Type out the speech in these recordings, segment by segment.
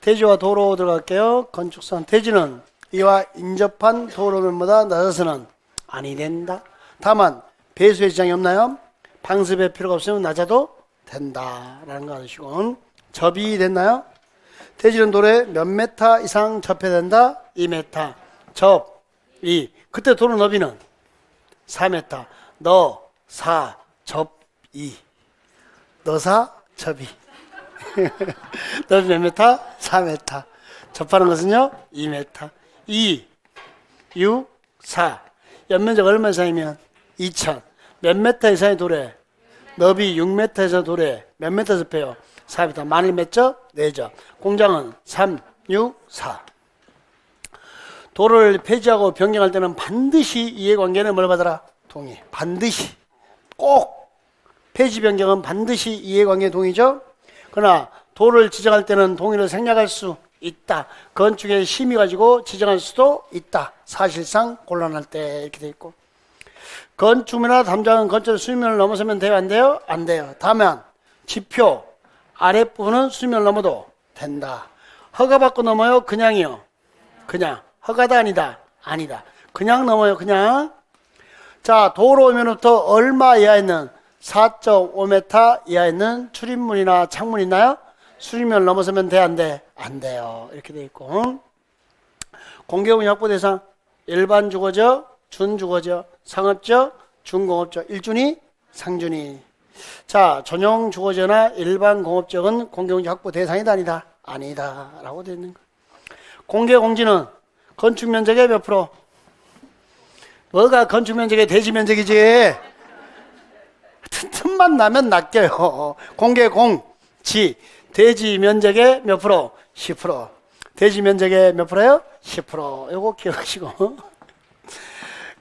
대지와 도로 들어갈게요. 건축선 대지는 이와 인접한 도로면보다 낮아서는 아니 된다. 다만 배수의 지장이 없나요? 방습의 필요가 없으면 낮아도 된다라는 거 아시고, 접이 됐나요? 대지는 도로에 몇 메타 이상 접해야 된다? 2m. 접 2. 그때 도로 너비는 4m. 너 4, 접 2. 너 4, 접 2. 넓이 몇 메타? 4m. 접하는 것은요? 2m. 2, 6, 4. 연면적 얼마 이상이면? 2000. 몇 메타 이상의 도로에? 넓이 6m 이상 도로에 몇 메타 접해요? 4m. 마늘 몇 접? 4접. 공장은 3, 6, 4. 도로를 폐지하고 변경할 때는 반드시 이해관계는 뭘 받아라? 동의. 반드시. 꼭. 폐지 변경은 반드시 이해관계 동의죠? 그러나 도로를 지정할 때는 동의를 생략할 수 있다. 건축의 심의 가지고 지정할 수도 있다. 사실상 곤란할 때 이렇게 돼 있고. 건축물이나 담장은 건축 수면을 넘어서면 돼요? 안 돼요? 안 돼요. 다만 지표 아랫부분은 수면을 넘어도 된다. 허가받고 넘어요? 그냥이요? 그냥. 허가다 아니다? 아니다. 그냥 넘어요? 그냥. 자, 도로면부터 얼마 이하에 있는 4.5m 이하에 있는 출입문이나 창문 있나요? 수리면을 넘어서면 돼? 안 돼? 안 돼요. 이렇게 돼 있고. 공개공유 확보 대상 일반 주거죠, 준주거죠, 상업죠, 중공업죠, 1준위, 상준위. 자, 전용 주거지나 일반 공업지역은 공개공유 확보 대상이다 아니다? 아니다 라고 되어 있는 거. 공개공지는 건축면적의 몇 프로? 뭐가 건축면적의 대지면적이지? 틈만 나면 낚여요. 공개공지 대지면적의 몇 프로? 10%. 대지면적의 몇 프로요? 10%. 이거 기억하시고.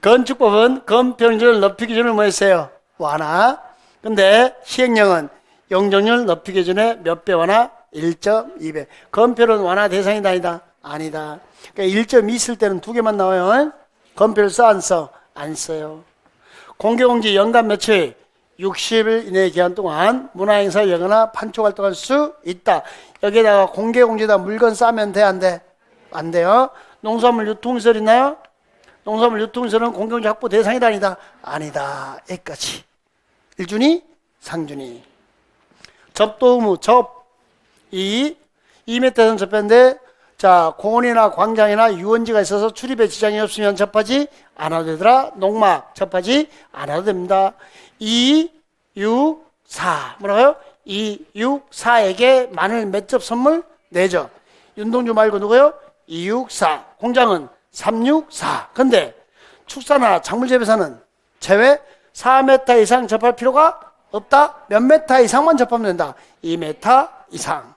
건축법은 건평률 높이 기준을 뭐 했어요? 완화. 근데 시행령은 용적률 높이 기준의 몇 배 완화? 1.2배. 건표는 완화 대상이다 아니다? 아니다. 그러니까 1.2 쓸 때는 두 개만 나와요. 건표를 써 안 써? 안 써요. 공개공지 연간 며칠? 60일 이내의 기간 동안 문화행사를 열거나 판촉활동할 수 있다. 여기에다가 공개공지에다 물건 싸면 돼? 안 돼? 안 돼요. 농수산물 유통시설 있나요? 농수산물 유통시설은 공개공지 확보 대상이다 아니다? 아니다. 여기까지. 1준위, 상준위. 접도 의무, 접 2, 2m 이상 접했는데, 자, 공원이나 광장이나 유원지가 있어서 출입에 지장이 없으면 접하지 않아도 되더라. 농막 접하지 않아도 됩니다. 2, 6, 4. 뭐라고요? 2, 6, 4에게 마늘 몇 접 선물? 4접. 윤동주 말고 누구요? 2, 6, 4. 공장은 3, 6, 4. 근데 축사나 작물재배사는 제외 4m 이상 접할 필요가 없다. 몇 메타 이상만 접하면 된다. 2m 이상.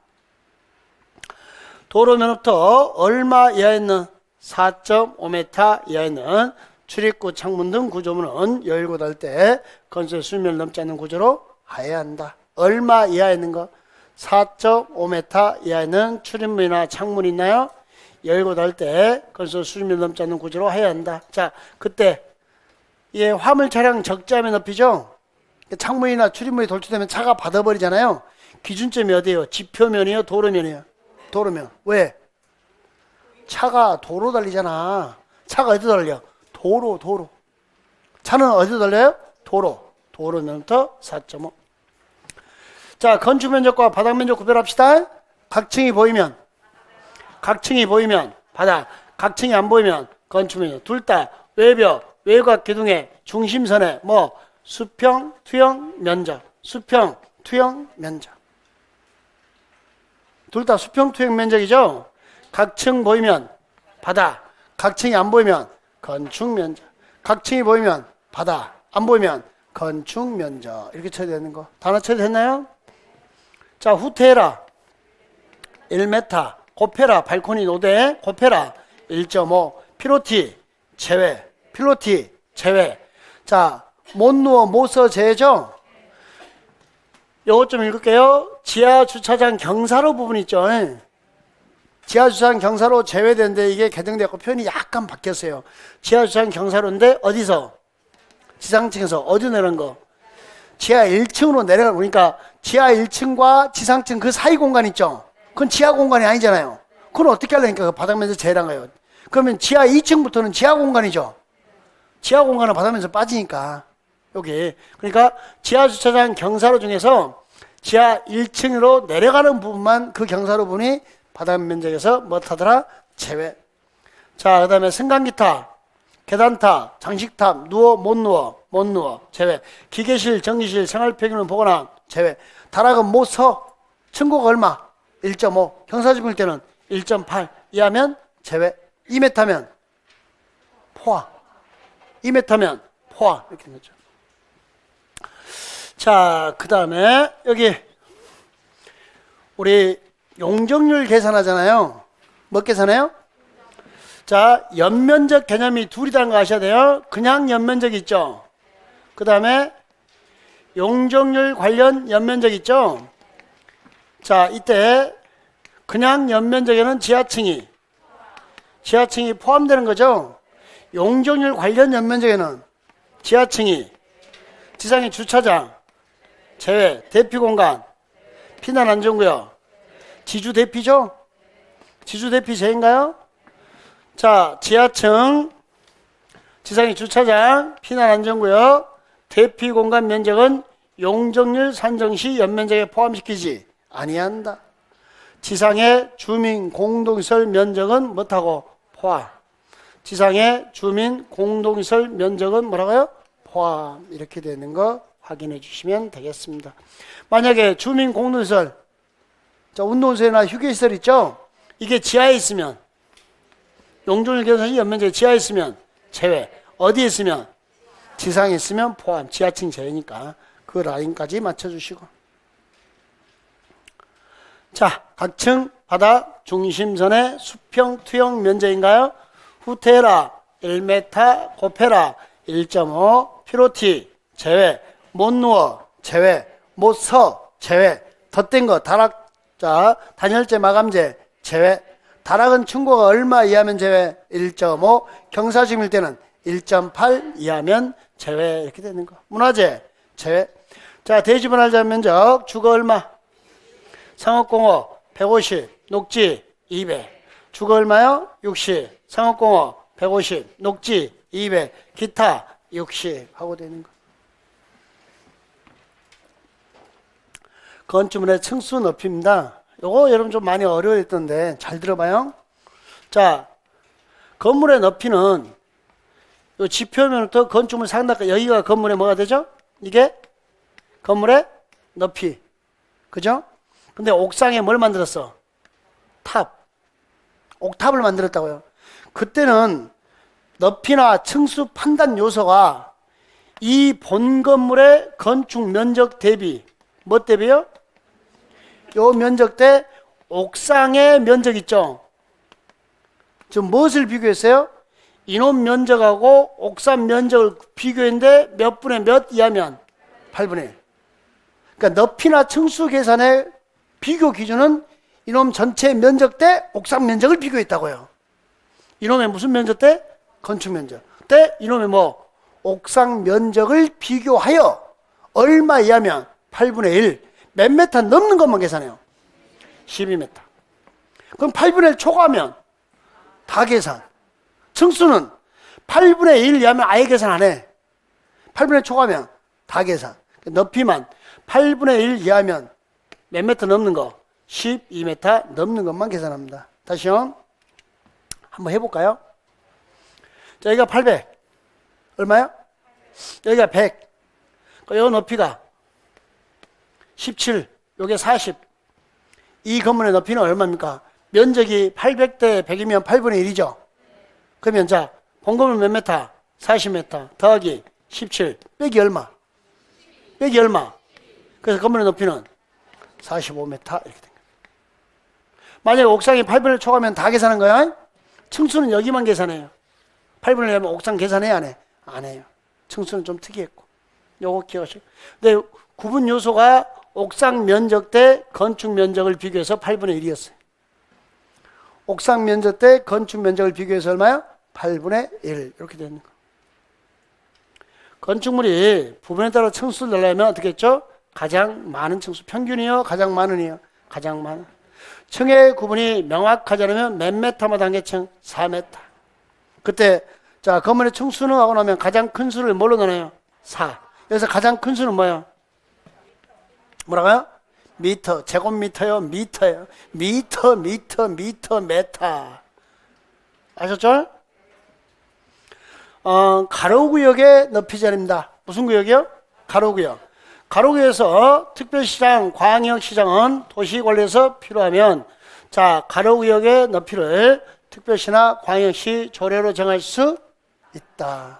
도로면부터 얼마 이하에 있는 4.5m 이하에 있는 출입구, 창문 등 구조물은 열고 닫을 때 건설 수면을 넘지 않는 구조로 해야 한다. 얼마 이하에 있는 거? 4.5m 이하에 있는 출입문이나 창문이 있나요? 열고 닫을 때 건설 수면을 넘지 않는 구조로 해야 한다. 자, 그때 이게 화물 차량 적재함의 높이죠? 창문이나 출입문이 돌출되면 차가 받아버리잖아요. 기준점이 어디예요? 지표면이에요? 도로면이에요? 도로면. 왜? 차가 도로 달리잖아. 차가 어디 달려? 도로. 차는 어디 달려요? 도로면부터 4.5. 자, 건축 면적과 바닥 면적 구별합시다. 각층이 보이면 바닥, 각층이 안 보이면 건축 면적. 둘 다 외벽, 외곽 기둥의 중심선에 뭐 수평, 투영, 면적. 수평, 투영, 면적. 둘 다 수평, 투영, 면적이죠. 각층 보이면 바닥, 각층이 안 보이면 건축 면적. 각층이 보이면 바닥, 안 보이면 건축 면적. 이렇게 쳐야 되는 거. 단어 처리됐나요? 자, 후퇴해라 1m, 곱해라 발코니 노대, 곱해라 1.5, 피로티 제외, 자, 못 누워 못 서 제외죠. 요것 좀 읽을게요. 지하 주차장 경사로 부분 있죠. 지하 주차장 경사로 제외되는데 이게 개정되고 표현이 약간 바뀌었어요. 지하 주차장 경사로인데 어디서? 지상층에서. 어디 내려간 거? 지하 1층으로 내려가고, 그러니까 지하 1층과 지상층 그 사이 공간 있죠. 그건 지하 공간이 아니잖아요. 그건 어떻게 하려니까 그 바닥 면적 제외한 거예요. 그러면 지하 2층부터는 지하 공간이죠. 지하 공간은 바닥 면적 빠지니까 여기. 그러니까 지하 주차장 경사로 중에서 지하 1층으로 내려가는 부분만 그 경사로 보니 바닥 면적에서 못하더라 제외. 자, 그 다음에 승강기타, 계단타, 장식탑, 누워 못 누워 제외. 기계실, 전기실, 생활평균은 보거나 제외. 다락은 못 서. 층고가 얼마? 1.5. 경사지붕일 때는 1.8 이하면 제외. 2m면 포화. 2m면 포화. 이렇게 된 거죠. 자, 그 다음에 여기 우리 용적률 계산하잖아요. 뭐 계산해요? 자, 연면적 개념이 둘이라는 거 아셔야 돼요. 그냥 연면적 있죠. 그 다음에 용적률 관련 연면적 있죠. 자, 이때 그냥 연면적에는 지하층이 포함되는 거죠. 용적률 관련 연면적에는 지하층이, 지상의 주차장 제외, 대피공간, 피난안전구역, 지주대피죠? 지주대피 제인가요? 자, 지하층, 지상의 주차장, 피난안전구역, 대피공간 면적은 용적률 산정시 연면적에 포함시키지 아니한다. 지상의 주민 공동시설 면적은 못하고 포함. 지상의 주민 공동시설 면적은 뭐라고요? 포함. 이렇게 되는 거 확인해 주시면 되겠습니다. 만약에 주민 공동시설, 자, 운동시설이나 휴게시설 있죠? 이게 지하에 있으면, 용적률 계산이 연면적에 지하에 있으면 제외. 어디에 있으면? 지상에 있으면 포함. 지하층 제외니까 그 라인까지 맞춰주시고. 자, 각 층 바닥 중심선의 수평 투영 면적인가요? 후테라 1m, 고페라 1.5, 피로티 제외, 못 누워 제외, 못 서 제외, 덧댄 거 다락자 단열재 마감재 제외. 다락은 층고가 얼마 이하면 제외? 1.5, 경사짐일 때는 1.8 이하면 제외. 이렇게 되는 거. 문화재 제외. 자, 대지분할자 면적 주거 얼마? 상업공업 150, 녹지 200. 주거 얼마요? 60. 상업공업 150, 녹지 200, 기타 60 하고 되는 거. 건축물의 층수 높이입니다. 요거 여러분 좀 많이 어려워했던데 잘 들어봐요. 자, 건물의 높이는 요 지표면부터 건축물 상단까지 여기가 건물의 뭐가 되죠? 이게 건물의 높이. 그죠? 근데 옥상에 뭘 만들었어? 탑. 옥탑을 만들었다고요. 그때는 높이나 층수 판단 요소가 이 본 건물의 건축 면적 대비, 뭐 대비요? 요 면적 대 옥상의 면적 있죠? 지금 무엇을 비교했어요? 인원 면적하고 옥상 면적을 비교했는데 몇 분의 몇 이하면? 8분의 1. 그러니까 높이나 층수 계산의 비교 기준은 이놈 전체 면적 대 옥상 면적을 비교했다고요. 이놈의 무슨 면적 대? 건축 면적. 대 이놈의 뭐? 옥상 면적을 비교하여 얼마 이하면? 8분의 1. 몇 메타 넘는 것만 계산해요. 12m. 그럼 8분의 1 초과하면 다 계산. 층수는 8분의 1 이하면 아예 계산 안 해. 8분의 1 초과하면 다 계산. 높이만 8분의 1 이하면 몇 메타 넘는 거? 12m 넘는 것만 계산합니다. 다시요. 한번 해볼까요? 자, 여기가 800. 얼마요? 여기가 100. 이 높이가 17. 요게 40. 이 건물의 높이는 얼마입니까? 면적이 800대 100이면 8분의 1이죠. 그러면 자, 본 건물 몇 메타? 40m 더하기 17 빼기 얼마? 빼기 얼마? 그래서 건물의 높이는 45m 이렇게 된 거예요. 만약에 옥상이 8분의 1 초과하면 다 계산한 거야? 층수는 여기만 계산해요. 8분의 1 하면 옥상 계산해 안 해? 안 해요. 층수는 좀 특이했고. 요거 기억하시고. 근데 구분 요소가 옥상 면적 대 건축 면적을 비교해서 8분의 1이었어요. 옥상 면적 대 건축 면적을 비교해서 얼마요? 8분의 1 이렇게 되는 거. 건축물이 부분에 따라 층수를 내려면 어떻게 했죠? 가장 많은 층수. 평균이요? 가장 많은이요? 가장 많은. 층의 구분이 명확하지 않으면 몇 메타마다 한계층? 4m. 그때 자 건물의 층수는 하고 나면 가장 큰 수를 뭘로 나눠요? 4. 여기서 가장 큰 수는 뭐예요? 뭐라고요? 미터, 제곱미터요, 미터요. 미터, 메타. 아셨죠? 가로구역의 높이 자리입니다. 무슨 구역이요? 가로구역. 가로구역에서 특별시장, 광역시장은 도시관리에서 필요하면 자 가로구역의 높이를 특별시나 광역시 조례로 정할 수 있다.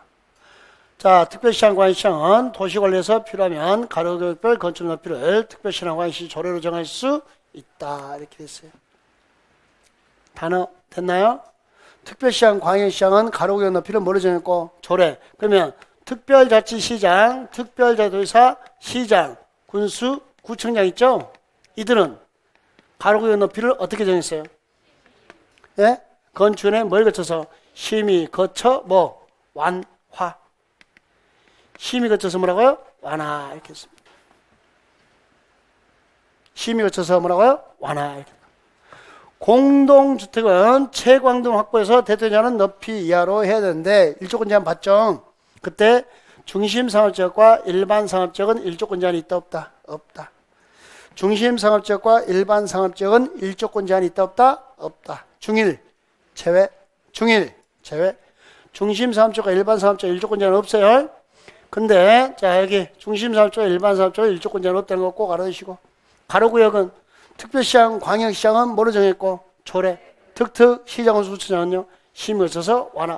자, 특별시장, 광역시장은 도시관리에서 필요하면 가로구역별 건축 높이를 특별시나 광역시 조례로 정할 수 있다. 이렇게 됐어요. 단어 됐나요? 특별시장, 광역시장은 가로구역 높이를 뭐로 정했고? 조례. 그러면 특별자치시장, 특별자치도지사, 시장, 군수, 구청장 있죠? 이들은 가로구역 높이를 어떻게 정했어요? 예? 건축원에 뭘 거쳐서? 심의 거쳐 뭐? 완화. 심의 거쳐서 뭐라고요? 완화. 이렇게 했습니다. 심의 거쳐서 뭐라고요? 완화. 이렇게. 공동주택은 채광등 확보해서 대통령은 높이 이하로 해야 되는데 일조권 제한 봤죠? 그때 중심상업지역과 일반상업지역은 일조권 제한이 있다 없다? 없다. 중심상업지역과 일반상업지역은 일조권 제한이 있다 없다? 없다. 중일 제외. 중일 제외. 중심상업지역과 일반상업지역 일조권 제한 없어요. 근데 자 여기 중심상업지역과 일반상업지역 일조권 제한 없다는 거 꼭 알아두시고 가로구역은 특별시장, 광역시장은 뭐로 정했고? 조례. 특특, 시장은 수처장은요? 심의 없어서 완화.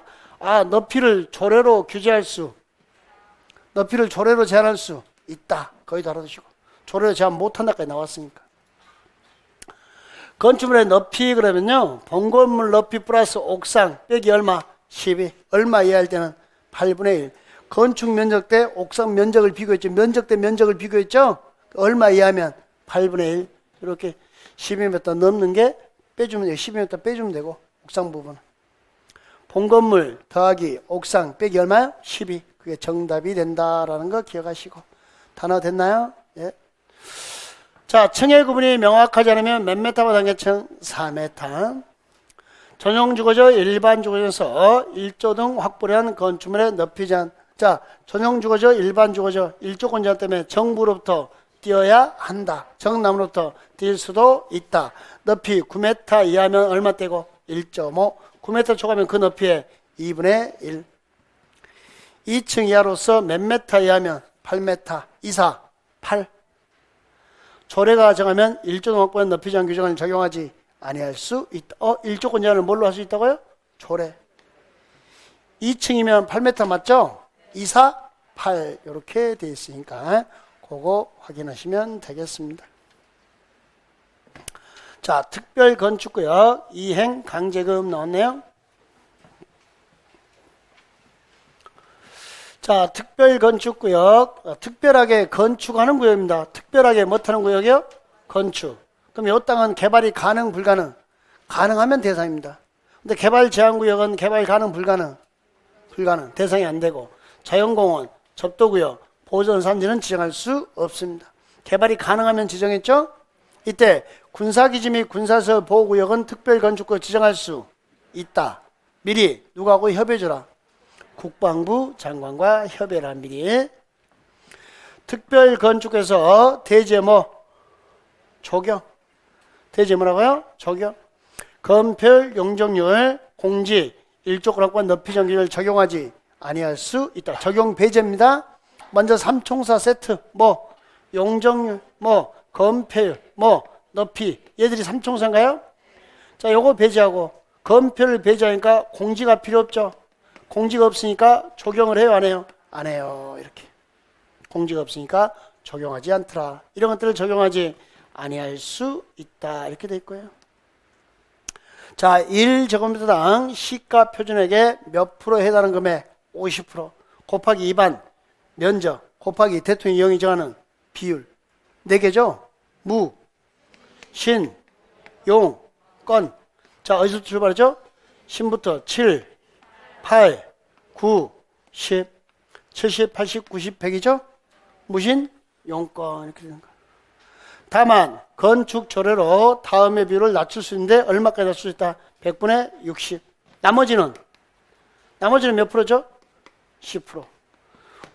높이를 조례로 규제할 수, 높이를 조례로 제한할 수 있다. 거기도 알아두시고. 조례로 제한 못한다까지 나왔으니까. 건축물의 높이 그러면요. 본건물 높이 플러스 옥상 빼기 얼마? 12. 얼마 이하일 때는 8분의 1. 건축 면적 대 옥상 면적을 비교했죠. 면적 대 면적을 비교했죠. 얼마 이하면 8분의 1. 이렇게 12m 넘는 게 빼주면 돼요. 12m 빼주면 되고 옥상 부분은. 본건물 더하기 옥상 빼기 얼마요? 12. 그게 정답이 된다라는 거 기억하시고. 단어 됐나요? 예. 자, 층의 구분이 명확하지 않으면 몇 메타마다 한계층? 4m. 전용 주거지 일반 주거지에서 1조 등 확보를 한 건축물의 높이 제한. 자, 전용 주거지 일반 주거지 1조권 제한 때문에 정부로부터 띄어야 한다. 정남으로부터 뛸 수도 있다. 높이 9m 이하면 얼마 떼고? 1.5. 9m 초과하면 그 높이에 2분의 1. 2층 이하로서 몇 메타 이하면? 8m. 2사 8. 조례가 정하면 1조 확보한 높이 제한 규정을 적용하지 아니할 수 있다. 1조권 제한을 뭘로 할 수 있다고요? 조례. 2층이면 8m 맞죠? 2사 8 이렇게 돼 있으니까 그거 확인하시면 되겠습니다. 자, 특별건축구역 이행 강제금 나왔네요. 자, 특별건축구역 특별하게 건축하는 구역입니다. 특별하게 못하는 구역이요? 건축. 그럼 이 땅은 개발이 가능 불가능? 가능하면 대상입니다. 근데 개발 제한구역은 개발 가능 불가능? 불가능. 대상이 안 되고 자연공원, 접도구역, 보전산지는 지정할 수 없습니다. 개발이 가능하면 지정했죠? 이때 군사기지 및 군사시설 보호구역은 특별건축구역 지정할 수 있다. 미리 누구하고 협의해주라. 국방부 장관과 협의라 미리. 특별건축에서 대제 뭐? 조경. 대제 뭐라고요? 조경. 건폐율, 용적률, 공지, 일조권 확보한 높이 정기를 적용하지 아니할 수 있다. 적용 배제입니다. 먼저 삼총사 세트, 뭐, 용적률, 뭐, 건폐율, 뭐, 높이. 얘들이 삼총사인가요? 자, 요거 배제하고, 건폐율을 배제하니까 공지가 필요 없죠? 공지가 없으니까 적용을 해요, 안 해요? 안 해요. 이렇게. 공지가 없으니까 적용하지 않더라. 이런 것들을 적용하지 아니할 수 있다. 이렇게 돼 있고요. 자, 1제곱미터당 시가 표준액의 몇 프로 해당하는 금액? 50% 곱하기 2반 면적 곱하기 대통령 이용이 정하는 비율 4개죠. 무, 신, 용, 건. 자, 어디서 출발하죠? 신부터 7, 8, 9, 10, 70, 80, 90, 100이죠. 무신, 용건 이렇게 되는 거예요. 다만 건축 조례로 다음의 비율을 낮출 수 있는데 얼마까지 낮출 수 있다? 100분의 60. 나머지는 몇 프로죠? 10%.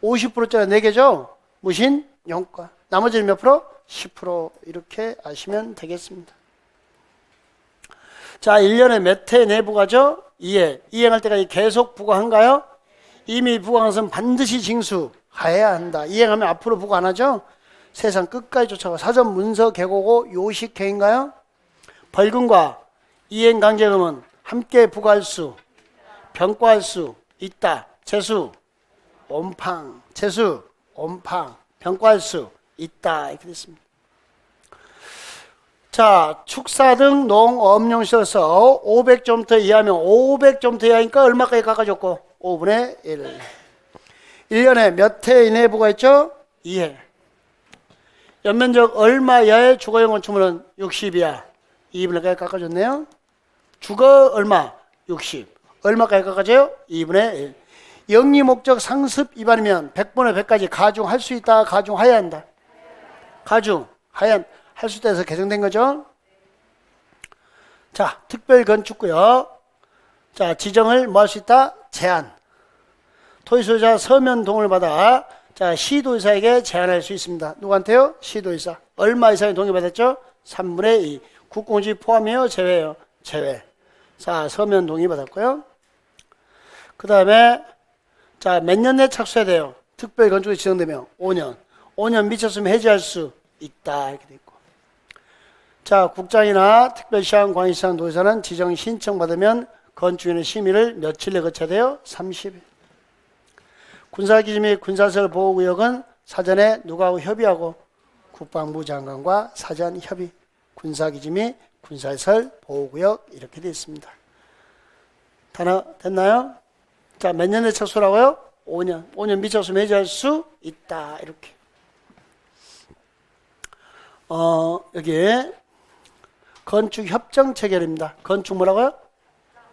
50%짜리 4개죠? 무신 용가. 나머지는 몇 프로? 10% 이렇게 아시면 되겠습니다. 자, 1년에 몇 회 내부가죠? 2회. 이행할 때까지 계속 부과한가요? 이미 부과한 것은 반드시 징수해야 한다. 이행하면 앞으로 부과 안 하죠? 세상 끝까지 쫓아가. 사전 문서 계고고 요식행인가요? 벌금과 이행 강제금은 함께 부과할 수, 병과할 수 있다. 재수, 온팡. 재수, 온팡. 병과할 수 있다. 이렇게 됐습니다. 자, 축사 등 농업용시설에서 500제곱미터 이하면 500제곱미터 이하니까 얼마까지 깎아줬고? 5분의 1. 1년에 몇 회 이내에 부과했죠? 2회. 연면적 얼마 이하의 주거용 건축물은 60 이하. 2분의 1까지 깎아줬네요. 주거 얼마? 60. 얼마까지 깎아줘요? 2분의 1. 영리 목적 상습 위반이면 100분의 100까지 가중할 수 있다. 가중해야 한다. 가중해야 할 수 있다 해서 개정된 거죠. 자, 특별 건축구역. 자, 지정을 뭐 할 수 있다? 제한. 토지 소유자 서면 동의를 받아 자, 시도의사에게 제한할 수 있습니다. 누구한테요? 시도의사. 얼마 이상의 동의받았죠? 3분의 2. 국공지 포함이에요? 제외예요? 제외. 자, 서면 동의받았고요. 그 다음에 자, 몇 년 내 착수해야 돼요? 특별 건축이 지정되면 5년. 5년 미쳤으면 해지할 수 있다. 이렇게 돼 있고. 자, 국장이나 특별시장, 광역시장, 도지사는 지정 신청받으면 건축인의 심의를 며칠 내에 거쳐야 돼요? 30일. 군사기지 및 군사시설 보호구역은 사전에 누구하고 협의하고? 국방부 장관과 사전 협의. 군사기지 및 군사시설 보호구역 이렇게 되어 있습니다. 단어 됐나요? 자, 몇 년에 착수라고요? 5년. 5년 미쳤으면 해지할 수 있다. 이렇게. 여기 건축협정 체결입니다. 건축 뭐라고요?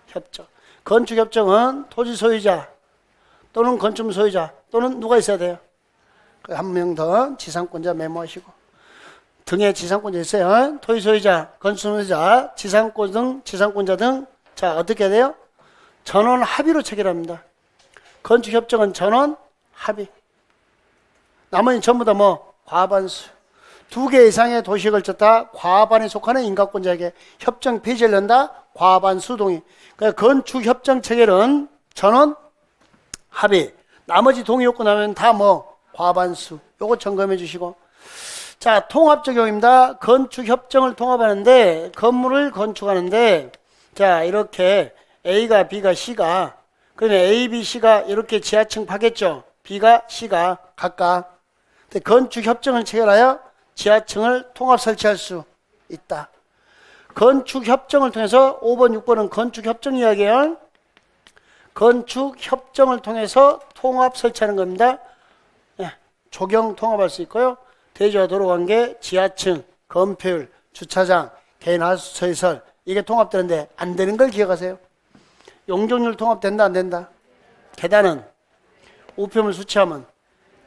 협정. 건축협정은 토지 소유자 또는 건축물 소유자 또는 누가 있어야 돼요? 한 명 더 지상권자 메모하시고 등에 지상권자 있어요. 토지 소유자, 건축물 소유자, 지상권자 등 자, 어떻게 해야 돼요? 전원 합의로 체결합니다. 건축협정은 전원 합의. 나머지 전부 다 뭐? 과반수. 2개 이상의 도시에 걸쳤다 과반에 속하는 인가권자에게 협정 폐지를 한다. 과반수 동의. 그러니까 건축협정 체결은 전원 합의. 나머지 동의 요건 하면 다 뭐? 과반수. 요거 점검해 주시고. 자, 통합 적용입니다. 건축협정을 통합하는데 건물을 건축하는데 자, 이렇게 A가 B가 C가 그러면 A, B, C가 이렇게 지하층 파겠죠. B가 C가 각각. 근데 건축협정을 체결하여 지하층을 통합 설치할 수 있다. 건축협정을 통해서 5번, 6번은 건축협정 이야기예요. 건축협정을 통해서 통합 설치하는 겁니다. 네, 조경 통합할 수 있고요. 대지와 도로관계, 지하층, 건폐율, 주차장, 개인 하수처시설 이게 통합되는데 안 되는 걸 기억하세요. 용적률 통합된다 안 된다? 계단은 우편물 수치하면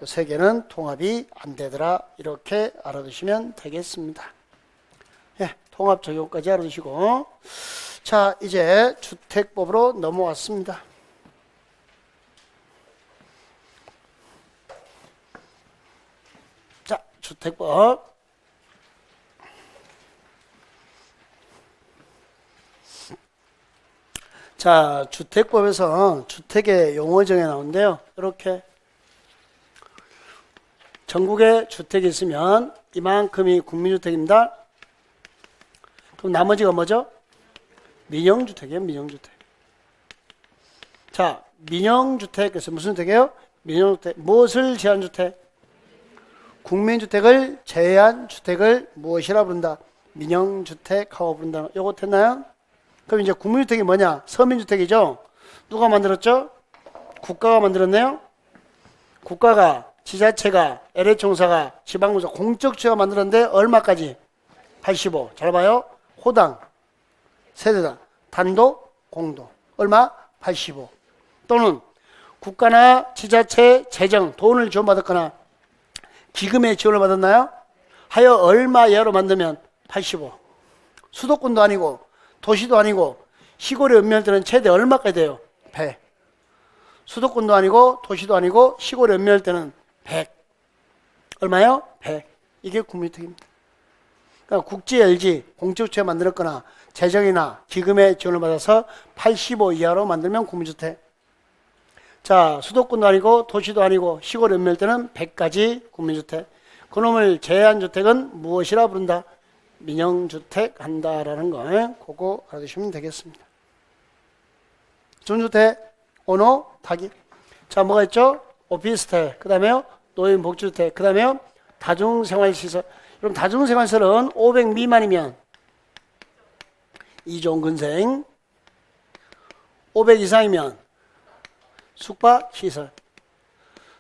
이 세 개는 통합이 안 되더라. 이렇게 알아두시면 되겠습니다. 예, 통합 적용까지 알아두시고 자, 이제 주택법으로 넘어왔습니다. 자, 주택법. 자, 주택법에서 주택의 용어 정해 나오는데요. 이렇게 전국에 주택이 있으면 이만큼이 국민주택입니다. 그럼 나머지가 뭐죠? 민영주택이에요. 민영주택. 자, 민영주택 그래서 무슨 주택이에요? 민영주택. 무엇을 제한 주택? 국민주택을 제한 주택을 무엇이라 부른다? 민영주택하고 부른다. 요거 됐나요? 그럼 이제 국민주택이 뭐냐? 서민주택이죠. 누가 만들었죠? 국가가 만들었네요. 국가가 지자체가, LH공사가, 지방공사, 공적주가 만들었는데 얼마까지? 85. 잘 봐요. 호당, 세대당, 단독, 공동. 얼마? 85. 또는 국가나 지자체 재정, 돈을 지원받았거나 기금의 지원을 받았나요? 하여 얼마 이하로 만들면 85. 수도권도 아니고 도시도 아니고 시골에 읍면할 때는 최대 얼마까지 돼요? 100. 수도권도 아니고 도시도 아니고 시골에 읍면할 때는 100. 얼마요? 100. 이게 국민주택입니다. 그러니까 국지 LG 공적주택 만들었거나 재정이나 기금의 지원을 받아서 85 이하로 만들면 국민주택. 자, 수도권도 아니고 도시도 아니고 시골에 읍면할 때는 100까지 국민주택. 그놈을 제한주택은 무엇이라 부른다? 민영주택 한다라는 거, 그거 알아두시면 되겠습니다. 준주택, 언어, 타깃. 자, 뭐가 있죠? 오피스텔, 그 다음에요, 노인복지주택, 그 다음에요, 다중생활시설. 그럼 다중생활시설은 500 미만이면 2종 근생, 500 이상이면 숙박시설.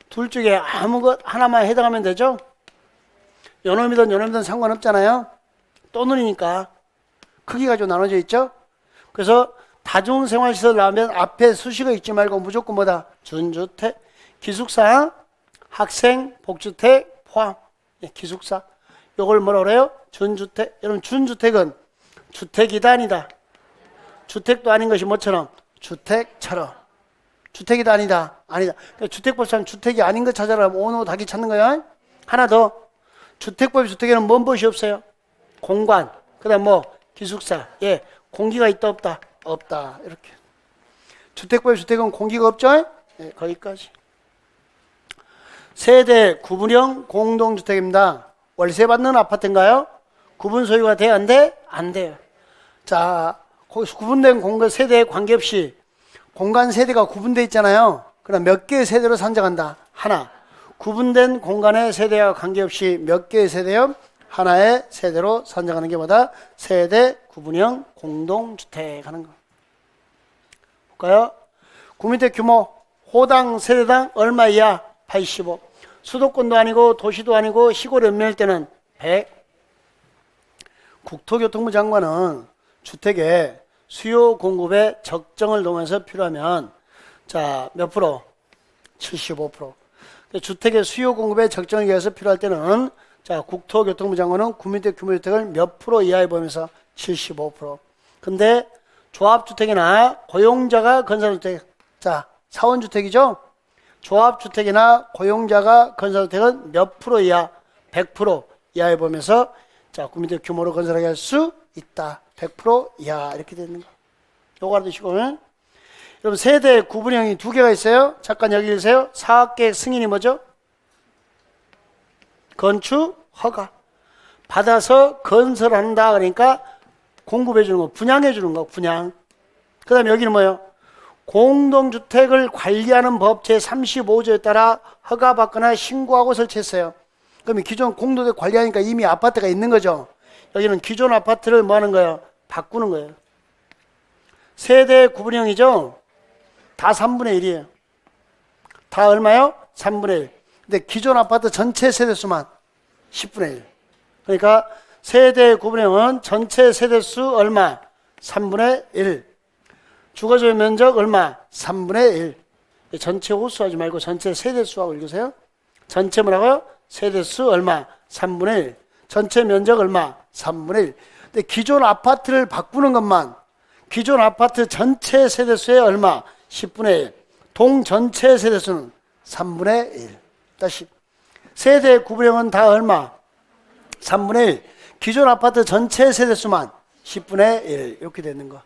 둘 중에 아무 것 하나만 해당하면 되죠? 요놈이든 요놈이든 상관없잖아요. 또는이니까 크기 가지고 나눠져 있죠. 그래서 다중생활시설 나오면 앞에 수식어 잊지 말고 무조건 뭐다? 준주택, 기숙사, 학생, 복주택 포함. 기숙사. 요걸 뭐라 그래요? 준주택. 여러분 준주택은 주택이다 아니다? 주택도 아닌 것이 뭐처럼? 주택처럼. 주택이다 아니다? 아니다. 그러니까 주택법상 주택이 아닌 것 찾아라. 오노 닭이 찾는 거야. 하나 더. 주택법 주택에는 뭔 것이 없어요? 공간. 그 다음 뭐? 기숙사. 예. 공기가 있다 없다? 없다. 이렇게. 주택법 주택은 공기가 없죠? 예, 거기까지. 세대 구분형 공동주택입니다. 월세 받는 아파트인가요? 구분 소유가 돼? 안 돼? 안 돼요. 자, 거기서 구분된 공간 세대에 관계없이 공간 세대가 구분되어 있잖아요. 그럼 몇 개의 세대로 산정한다? 하나. 구분된 공간의 세대와 관계없이 몇 개의 세대요? 하나의 세대로 산정하는 게 뭐다? 세대 구분형 공동주택 하는 거. 볼까요? 국민주택 규모 호당 세대당 얼마 이하? 85. 수도권도 아니고 도시도 아니고 시골에 읍면할 때는 100. 국토교통부 장관은 주택의 수요 공급에 적정을 두면서 필요하면 자, 몇 프로? 75%. 주택의 수요 공급에 적정을 위해서 필요할 때는 자, 국토교통부 장관은 국민주택 규모주택을 몇 프로 이하에 보면서 75%. 근데 조합주택이나 고용자가 건설주택, 자, 사원주택이죠? 조합주택이나 고용자가 건설주택은 몇 프로 이하? 100% 이하에 보면서 자, 국민주택 규모로 건설하게 할 수 있다. 100% 이하 이렇게 되는 거. 요거 알아두시고. 여러분 세대 구분형이 두 개가 있어요. 잠깐 여기 읽으세요. 사학계획 승인이 뭐죠? 건축 허가. 받아서 건설한다. 그러니까 공급해 주는 거, 분양해 주는 거, 분양. 그 다음에 여기는 뭐예요? 공동주택을 관리하는 법 제35조에 따라 허가받거나 신고하고 설치했어요. 그러면 기존 공동주택 관리하니까 이미 아파트가 있는 거죠. 여기는 기존 아파트를 뭐 하는 거예요? 바꾸는 거예요. 세대 구분형이죠? 다 3분의 1이에요. 다 얼마요? 3분의 1. 근데 기존 아파트 전체 세대수만 10분의 1. 그러니까 세대 구분형은 전체 세대수 얼마? 3분의 1. 주거지역 면적 얼마? 3분의 1. 전체 호수하지 말고 전체 세대수하고 읽으세요. 전체 뭐라고요? 세대수 얼마? 3분의 1. 전체 면적 얼마? 3분의 1. 근데 기존 아파트를 바꾸는 것만 기존 아파트 전체 세대수의 얼마? 10분의 1. 동 전체 세대수는 3분의 1. 다시. 세대 구분형은 다 얼마? 3분의 1. 기존 아파트 전체 세대수만 10분의 1. 이렇게 되는 거.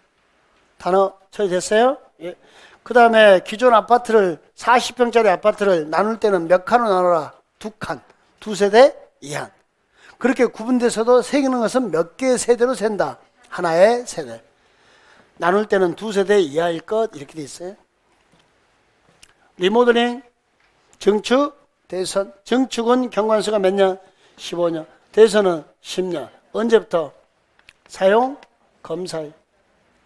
단어 처리됐어요? 예. 그 다음에 기존 아파트를 40평짜리 아파트를 나눌 때는 몇 칸으로 나눠라? 2칸. 2세대 2한. 그렇게 구분돼서도 새기는 것은 몇 개의 세대로 센다? 하나의 세대. 나눌 때는 2세대 이하일 것 이렇게 돼 있어요. 리모델링, 증축, 대선. 증축은 경관수가 몇 년? 15년. 대선은 10년. 언제부터? 사용, 검사일.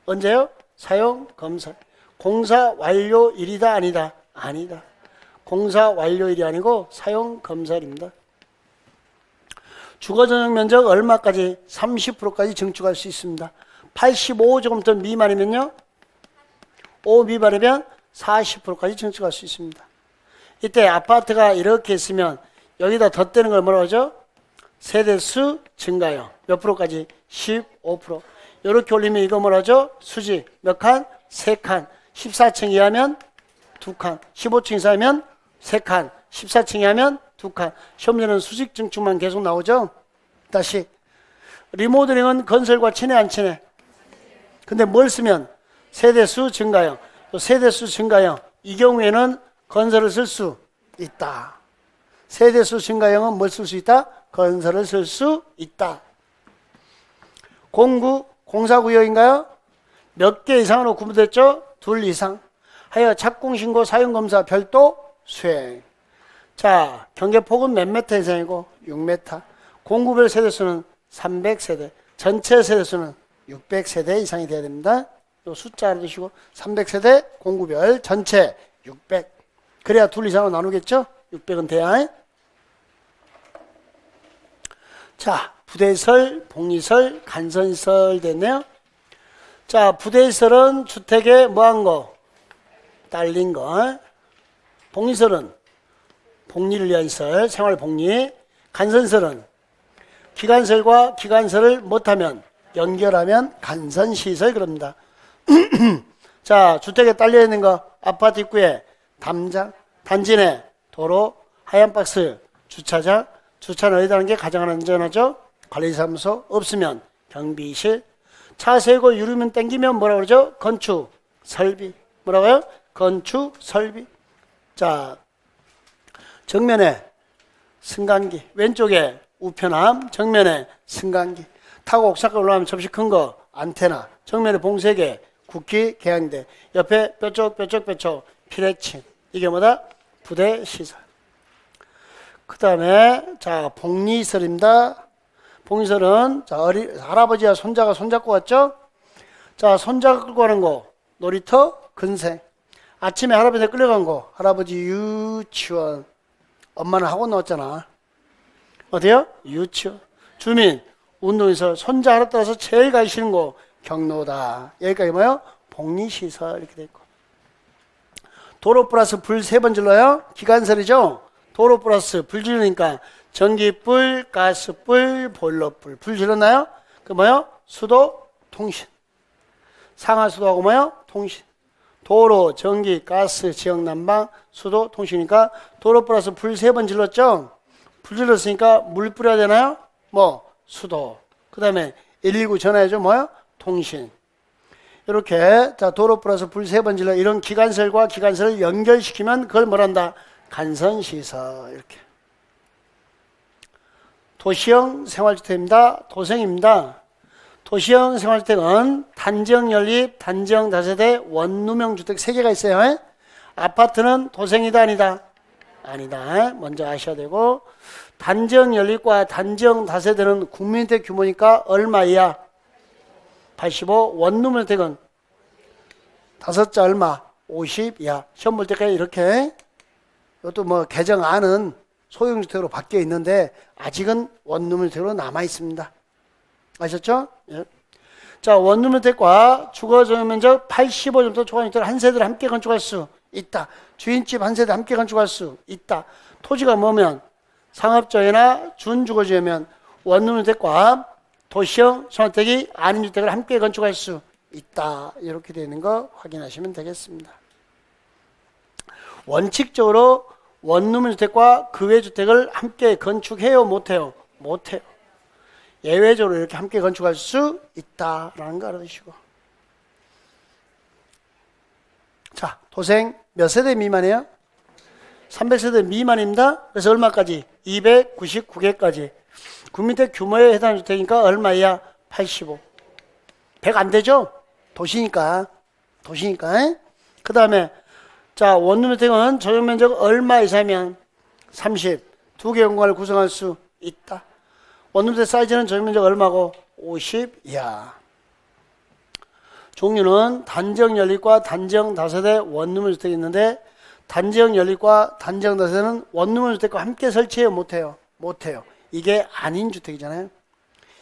언제요? 사용, 검사. 공사 완료일이다 아니다? 아니다. 공사 완료일이 아니고 사용, 검사일입니다. 주거전용 면적 얼마까지? 30%까지 증축할 수 있습니다. 85제곱미터 미만이면요? 5 미만이면 40%까지 증축할 수 있습니다. 이때 아파트가 이렇게 있으면 여기다 덧대는 걸 뭐라고 하죠? 세대수 증가요. 몇 프로까지? 15%. 이렇게 올리면 이거 뭐라죠? 수직. 몇 칸? 3칸. 14층 이하면 2칸. 15층 이상이면 3칸. 14층 이하면 2칸. 시험에는 수직 증축만 계속 나오죠? 다시. 리모델링은 건설과 친해 안 친해? 근데 뭘 쓰면? 세대수 증가요. 또 세대수 증가요. 이 경우에는 건설을 쓸 수 있다. 세대수 증가형은 뭘 쓸 수 있다? 건설을 쓸 수 있다. 공구, 공사구역인가요? 몇 개 이상으로 구분됐죠? 2 이상. 하여 착공신고 사용검사 별도 수행. 자, 경계폭은 몇 메타 이상이고? 6m. 공구별 세대수는 300세대. 전체 세대수는 600세대 이상이 돼야 됩니다. 요 숫자 알아두시고 300세대 공구별 전체 600. 그래야 2 이상으로 나누겠죠? 600은 돼야. 자, 부대시설, 복리시설, 간선시설 됐네요. 자, 부대시설은 주택에 뭐한 거? 딸린 거. 복리시설은 복리를 위한 시설, 생활복리. 간선시설은 기관설과 기관설을 못하면 연결하면 간선시설 그럽니다. 자, 주택에 딸려 있는 거 아파트 입구에 담장, 단지 내 도로, 하얀 박스, 주차장. 주차는 어디다 하는 게 가장 안전하죠? 관리사무소. 없으면 경비실. 차 세고 유류면 땡기면 뭐라고 그러죠? 건축, 설비. 뭐라고요? 건축, 설비. 자, 정면에 승강기, 왼쪽에 우편함, 정면에 승강기. 타고 옥상까지 올라가면 접시 큰 거, 안테나. 정면에 봉쇄계, 국기, 계양대. 옆에 뾰족, 피레침. 이게 뭐다? 부대 시설. 그 다음에, 자, 복리시설입니다. 복리시설은, 자, 할아버지와 손자가 손잡고 왔죠? 자, 손자가 끌고 가는 거, 놀이터, 근생. 아침에 할아버지한테 끌려간 거, 할아버지 유치원. 엄마는 학원 나왔잖아. 어디요? 유치원. 주민, 운동시설. 손자 하러 따라서 제일 가기 싫은 거, 경로다. 여기까지 뭐요? 복리시설. 이렇게 돼 있고. 도로 플러스 불 3번 질러요? 기관설이죠? 도로 플러스 불 지르니까 전기불, 가스불, 보일러불. 불 질렀나요? 그 뭐요? 수도, 통신. 상하수도하고 뭐요? 통신. 도로, 전기, 가스, 지역 난방, 수도, 통신이니까 도로 플러스 불 3번 질렀죠? 불 질렀으니까 물 뿌려야 되나요? 뭐? 수도. 그 다음에 119 전화해줘. 뭐요? 통신. 이렇게 자 도로 플러스 불 3번 질러 이런 기관설과 기관설을 연결시키면 그걸 뭐란다? 간선시설. 이렇게. 도시형 생활주택입니다. 도생입니다. 도시형 생활주택은 단지형 연립, 단지형 다세대, 원룸형 주택 3개가 있어요. 아파트는 도생이다 아니다? 아니다. 먼저 아셔야 되고 단지형 연립과 단지형 다세대는 국민주택 규모니까 얼마이야? 85. 원룸형 주택은 5자 얼마? 50 이하. 시험 볼 때까지 이렇게 이것도 뭐 개정안은 소형주택으로 바뀌어 있는데 아직은 원룸주택으로 남아 있습니다. 아셨죠? 예. 자, 원룸주택과 주거정면적 85 정도 초과주택을 한 세대를 함께 건축할 수 있다. 주인집 한 세대 함께 건축할 수 있다. 토지가 뭐면 상업지역이나 준주거지역이면 원룸주택과 도시형 생활주택이 아닌 주택을 함께 건축할 수 있다. 이렇게 되어 있는 거 확인하시면 되겠습니다. 원칙적으로 원룸주택과 그 외 주택을 함께 건축해요? 못해요? 못해요. 예외적으로 이렇게 함께 건축할 수 있다라는 거 알아두시고. 자, 도생 몇 세대 미만이에요? 300세대 미만입니다. 그래서 얼마까지? 299개까지. 국민주택 규모에 해당하는 주택이니까 얼마야? 85. 100 안 되죠? 도시니까. 그 다음에 자, 원룸주택은 적용면적 얼마 이상이면 30. 2개 공간을 구성할 수 있다. 원룸주택 사이즈는 적용면적 얼마고? 50 이하. 종류는 단지형 연립과 단지형 다세대 원룸 주택이 있는데 단지형 연립과 단지형 다세대는 원룸 주택과 함께 설치해요? 못해요? 못해요. 이게 아닌 주택이잖아요.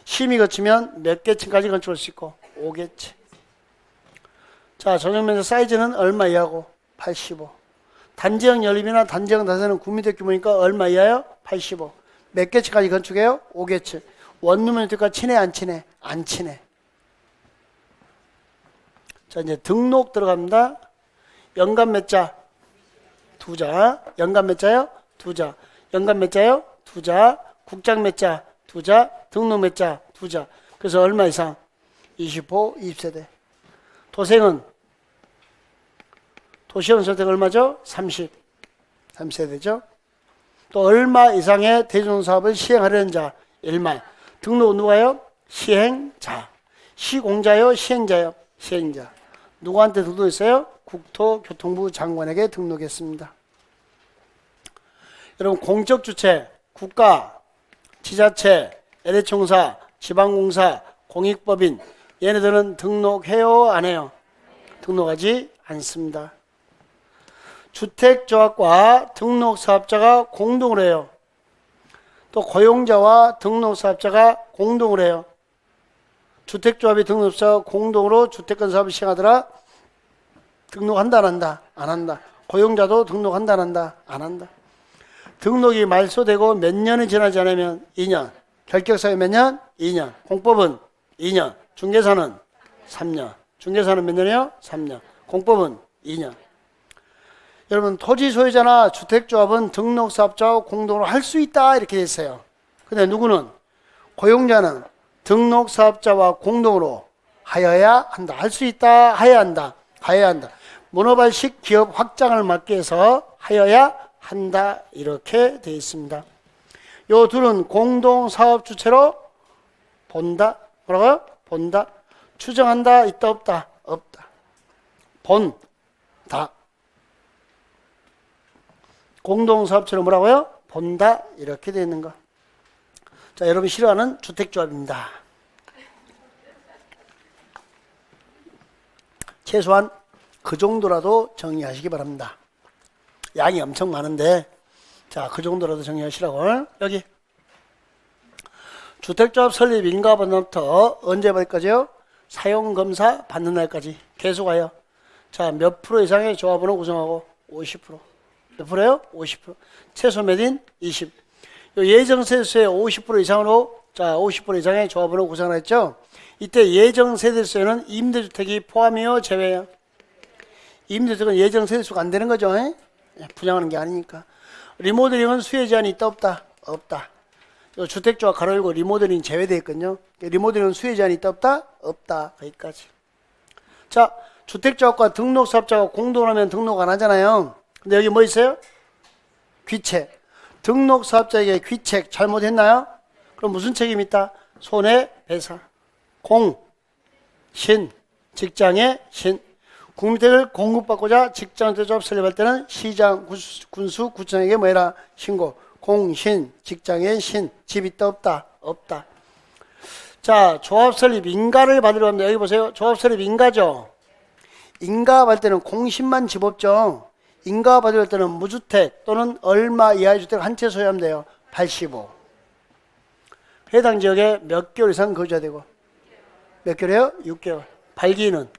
심의 거치면 몇 개 층까지 건축할 수 있고? 5개층. 자, 적용면적 사이즈는 얼마 이하고? 85. 단지형 연립이나 단지형 다세대는 국민주택 규모니까 얼마 이하요? 85. 몇 개치까지 건축해요? 5개치. 원룸이니까 친해 안 친해? 안 친해. 자, 이제 등록 들어갑니다. 연간 몇 자? 2자. 연간 몇 자요? 2자. 연간 몇 자요? 2자. 국장 몇 자? 2자. 등록 몇 자? 2자. 그래서 얼마 이상? 20호, 20세대. 도생은? 도시형 선택 얼마죠? 30세대죠. 또 얼마 이상의 대중사업을 시행하려는 자? 1만. 등록은 누가요? 시행자. 시공자요? 시행자요? 시행자. 누구한테 등록했어요? 국토교통부 장관에게 등록했습니다. 여러분, 공적 주체, 국가, 지자체, LH공사, 지방공사, 공익법인, 얘네들은 등록해요? 안 해요? 등록하지 않습니다. 주택조합과 등록사업자가 공동으로 해요. 또 고용자와 등록사업자가 공동으로 해요. 주택조합이 등록사업자가 공동으로 주택건 사업을 시행하더라. 등록한다 안 한다? 안 한다. 고용자도 등록한다 안 한다? 안 한다. 등록이 말소되고 몇 년이 지나지 않으면 2년. 결격사유 몇 년? 2년. 공법은 2년. 중개사는 3년. 중개사는 몇 년이요? 3년. 공법은 2년. 여러분, 토지 소유자나 주택조합은 등록사업자와 공동으로 할 수 있다 이렇게 돼 있어요. 근데 누구는? 고용자는 등록사업자와 공동으로 하여야 한다. 할 수 있다. 하여야 한다. 하여야 한다. 모노발식 기업 확장을 막기 위해서 하여야 한다. 이렇게 되어 있습니다. 요 둘은 공동사업 주체로 본다. 뭐라고요? 본다. 추정한다. 있다 없다? 없다. 본다. 공동사업체로 뭐라고요? 본다. 이렇게 되어 있는 거. 자, 여러분 싫어하는 주택조합입니다. 최소한 그 정도라도 정리하시기 바랍니다. 양이 엄청 많은데, 자, 그 정도라도 정리하시라고. 여기 주택조합 설립 인가번호부터 언제 받을까지요? 사용검사 받는 날까지 계속 와요. 자, 몇 프로 이상의 조합원을 구성하고 50%. 몇 프로요? 50%. 최소 몇인? 20. 예정세대수의 50% 이상으로, 자, 50% 이상의 조합원을 구성했죠. 이때 예정세대수에는 임대주택이 포함이요, 제외요? 임대주택은 예정세대수가 안 되는 거죠. 분양하는 게 아니니까. 리모델링은 수혜 제한이 있다 없다? 없다. 주택조합 가로 열고 리모델링 제외되어 있거든요. 리모델링은 수혜 제한이 있다 없다? 없다. 거기까지. 자, 주택조합과 등록사업자가 공동으로 하면 등록 안 하잖아요. 근데 여기 뭐 있어요? 귀책. 등록사업자에게 귀책 잘못했나요? 그럼 무슨 책임이 있다? 손해배상. 공, 신, 직장의 신. 국민택을 공급받고자 직장조합 설립할 때는 시장, 군수, 구청에게 뭐해라? 신고. 공, 신, 직장의 신. 집 있다 없다? 없다. 자, 조합 설립 인가를 받으러 갑니다. 여기 보세요. 조합 설립 인가죠. 인가 받을 때는 공신만 집 없죠. 인가 받을 때는 무주택 또는 얼마 이하의 주택을 한 채 소유하면 돼요. 85. 해당 지역에 몇 개월 이상 거주해야 되고. 몇 개월이에요? 6개월. 발기는?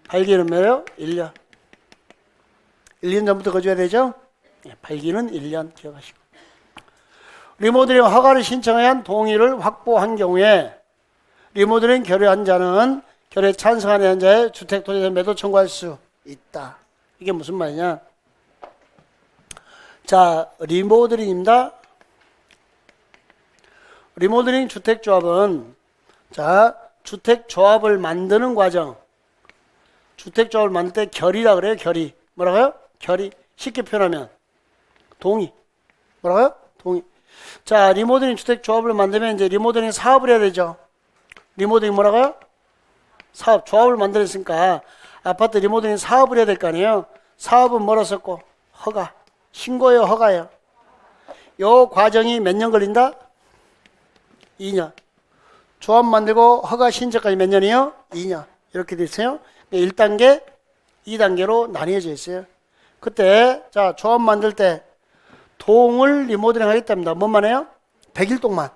발기는 몇이요? 1년. 1년 전부터 거주해야 되죠? 발기는 1년 기억하시고. 리모델링 허가를 신청한 동의를 확보한 경우에 리모델링 결의한 자는 결의에 찬성하는 자의 주택토지에 매도 청구할 수 있다. 이게 무슨 말이냐? 자, 리모델링입니다. 리모델링 주택조합은, 자, 주택조합을 만드는 과정. 주택조합을 만들 때 결의라 그래요, 결의. 뭐라고요? 결의. 쉽게 표현하면 동의. 뭐라고요? 동의. 자, 리모델링 주택조합을 만들면 이제 리모델링 사업을 해야 되죠. 리모델링 뭐라고요? 사업. 조합을 만들었으니까 아파트 리모델링 사업을 해야 될 거 아니에요. 사업은 뭐라 썼고? 허가. 신고예요, 허가예요? 요 과정이 몇 년 걸린다? 2년. 조합 만들고 허가 신청까지 몇 년이요? 2년. 이렇게 돼 있어요. 1단계, 2단계로 나뉘어져 있어요. 그때, 자, 조합 만들 때 동을 리모델링 하겠답니다. 뭔만 해요? 100일 동만.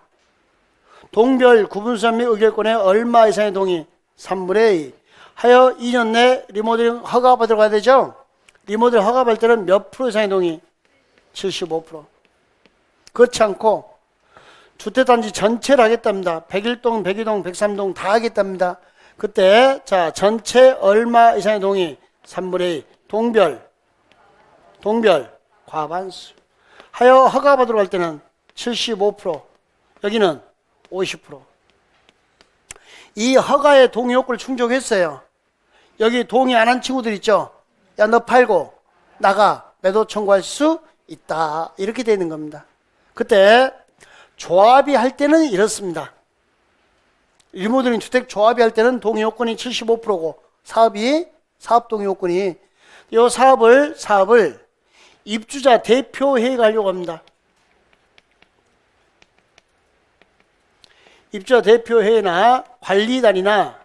동별 구분수산 및 의결권에 얼마 이상의 동의? 3분의 2. 하여 2년 내 리모델링 허가 받으러 가야 되죠? 리모델링 허가 받을 때는 몇 프로 이상의 동의? 75%. 그렇지 않고 주택단지 전체를 하겠답니다. 101동, 102동, 103동 다 하겠답니다. 그때 자 전체 얼마 이상의 동이 3분의 2 동별 과반수 하여 허가받으러 갈 때는 75%, 여기는 50%. 이 허가의 동의 요건을 충족했어요. 여기 동의 안 한 친구들 있죠? 야, 너 팔고 나가 매도 청구할 수 있다. 이렇게 되는 겁니다. 그때 조합이 할 때는 이렇습니다. 리모델링 주택 조합이 할 때는 동의 요건이 75%고 사업 동의 요건이 이 사업을 입주자 대표회의가 하려고 합니다. 입주자 대표회의나 관리단이나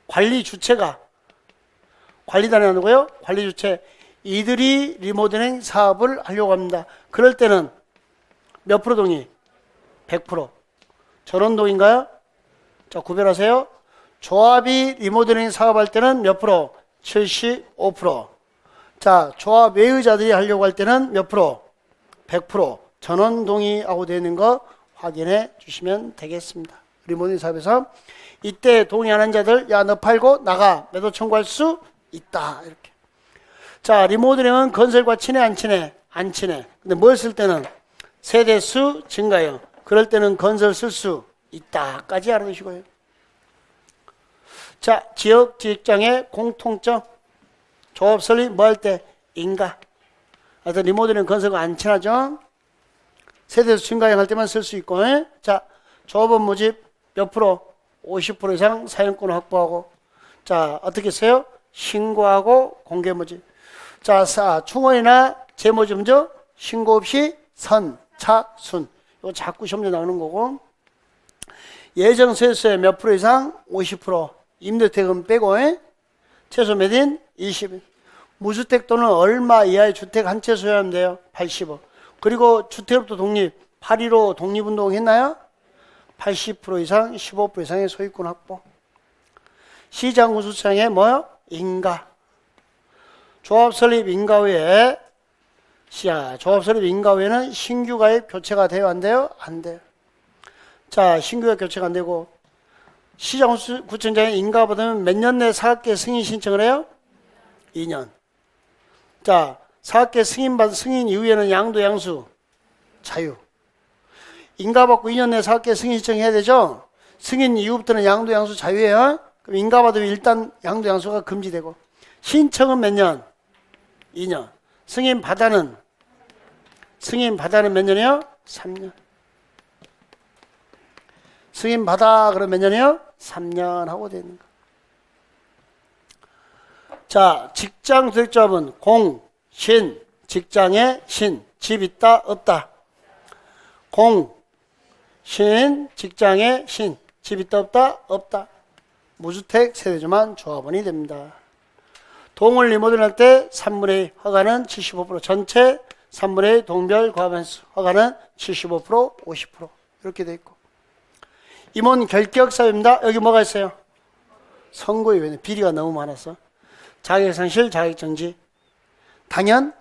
관리주체가 관리단이 아니고요. 관리주체 이들이 리모델링 사업을 하려고 합니다. 그럴 때는 몇 프로 동의? 100%. 전원동인가요? 자, 구별하세요. 조합이 리모델링 사업할 때는 몇 프로? 75%. 자, 조합 외의자들이 하려고 할 때는 몇 프로? 100%. 전원동의하고 되는 거 확인해 주시면 되겠습니다. 리모델링 사업에서 이때 동의하는 자들, 야, 너 팔고 나가 매도 청구할 수 있다. 이렇게. 자, 리모델링은 건설과 친해, 안 친해? 안 친해. 근데 뭘 쓸 때는? 세대수 증가요. 그럴 때는 건설 쓸 수 있다까지 알아두시고요. 자, 지역 지역장의 공통점. 조합 설립 뭐 할 때? 인가. 하여튼 리모델링 건설과 안 친하죠. 세대수 증가형 할 때만 쓸 수 있고. 자, 조합원 모집 몇 프로? 50% 이상 사용권을 확보하고. 자, 어떻게 써요? 신고하고 공개 모집. 자, 충원이나 재모집죠? 신고 없이 선착순. 이거 자꾸 시험에 나오는 거고. 예정세수의 몇 프로 이상? 50%. 임대택은 빼고. 최소 매진 20. 무주택 또는 얼마 이하의 주택 한 채 소유하면 돼요. 85. 그리고 주택으로부터 독립. 8.15 독립운동 했나요? 80% 이상, 15% 이상의 소유권 확보. 시장군수청에 뭐요? 인가. 조합 설립 인가 후에 조합 설립 인가 후에는 신규 가입 교체가 돼요? 안 돼요? 안 돼요. 자, 신규 가입 교체가 안 되고 시장구청장이 인가 받으면 몇 년 내에 사업계 승인 신청을 해요? 2년. 자, 사업계 승인 이후에는 양도 양수 자유. 인가받고 2년 내에 사업계 승인 신청해야 되죠? 승인 이후부터는 양도 양수 자유예요. 그럼 인가받으면 일단 양도 양수가 금지되고 신청은 몇 년? 2년. 승인 받아는 몇 년이요? 3년. 승인 받아 그러면 몇 년이요? 3년 하고 되는 거. 자, 직장 주택조합은 공, 신, 직장의 신, 집 있다 없다. 공, 신, 직장의 신, 집 있다 없다? 없다. 무주택 세대주만 조합원이 됩니다. 동을 리모델링 할 때 3분의 2 허가는 75%, 전체 3분의 2 동별 과반수 허가는 75%, 50% 이렇게 돼 있고. 임원 결격 사유입니다. 여기 뭐가 있어요? 선고위원회 비리가 너무 많아서 자격상실, 자격정지, 당연,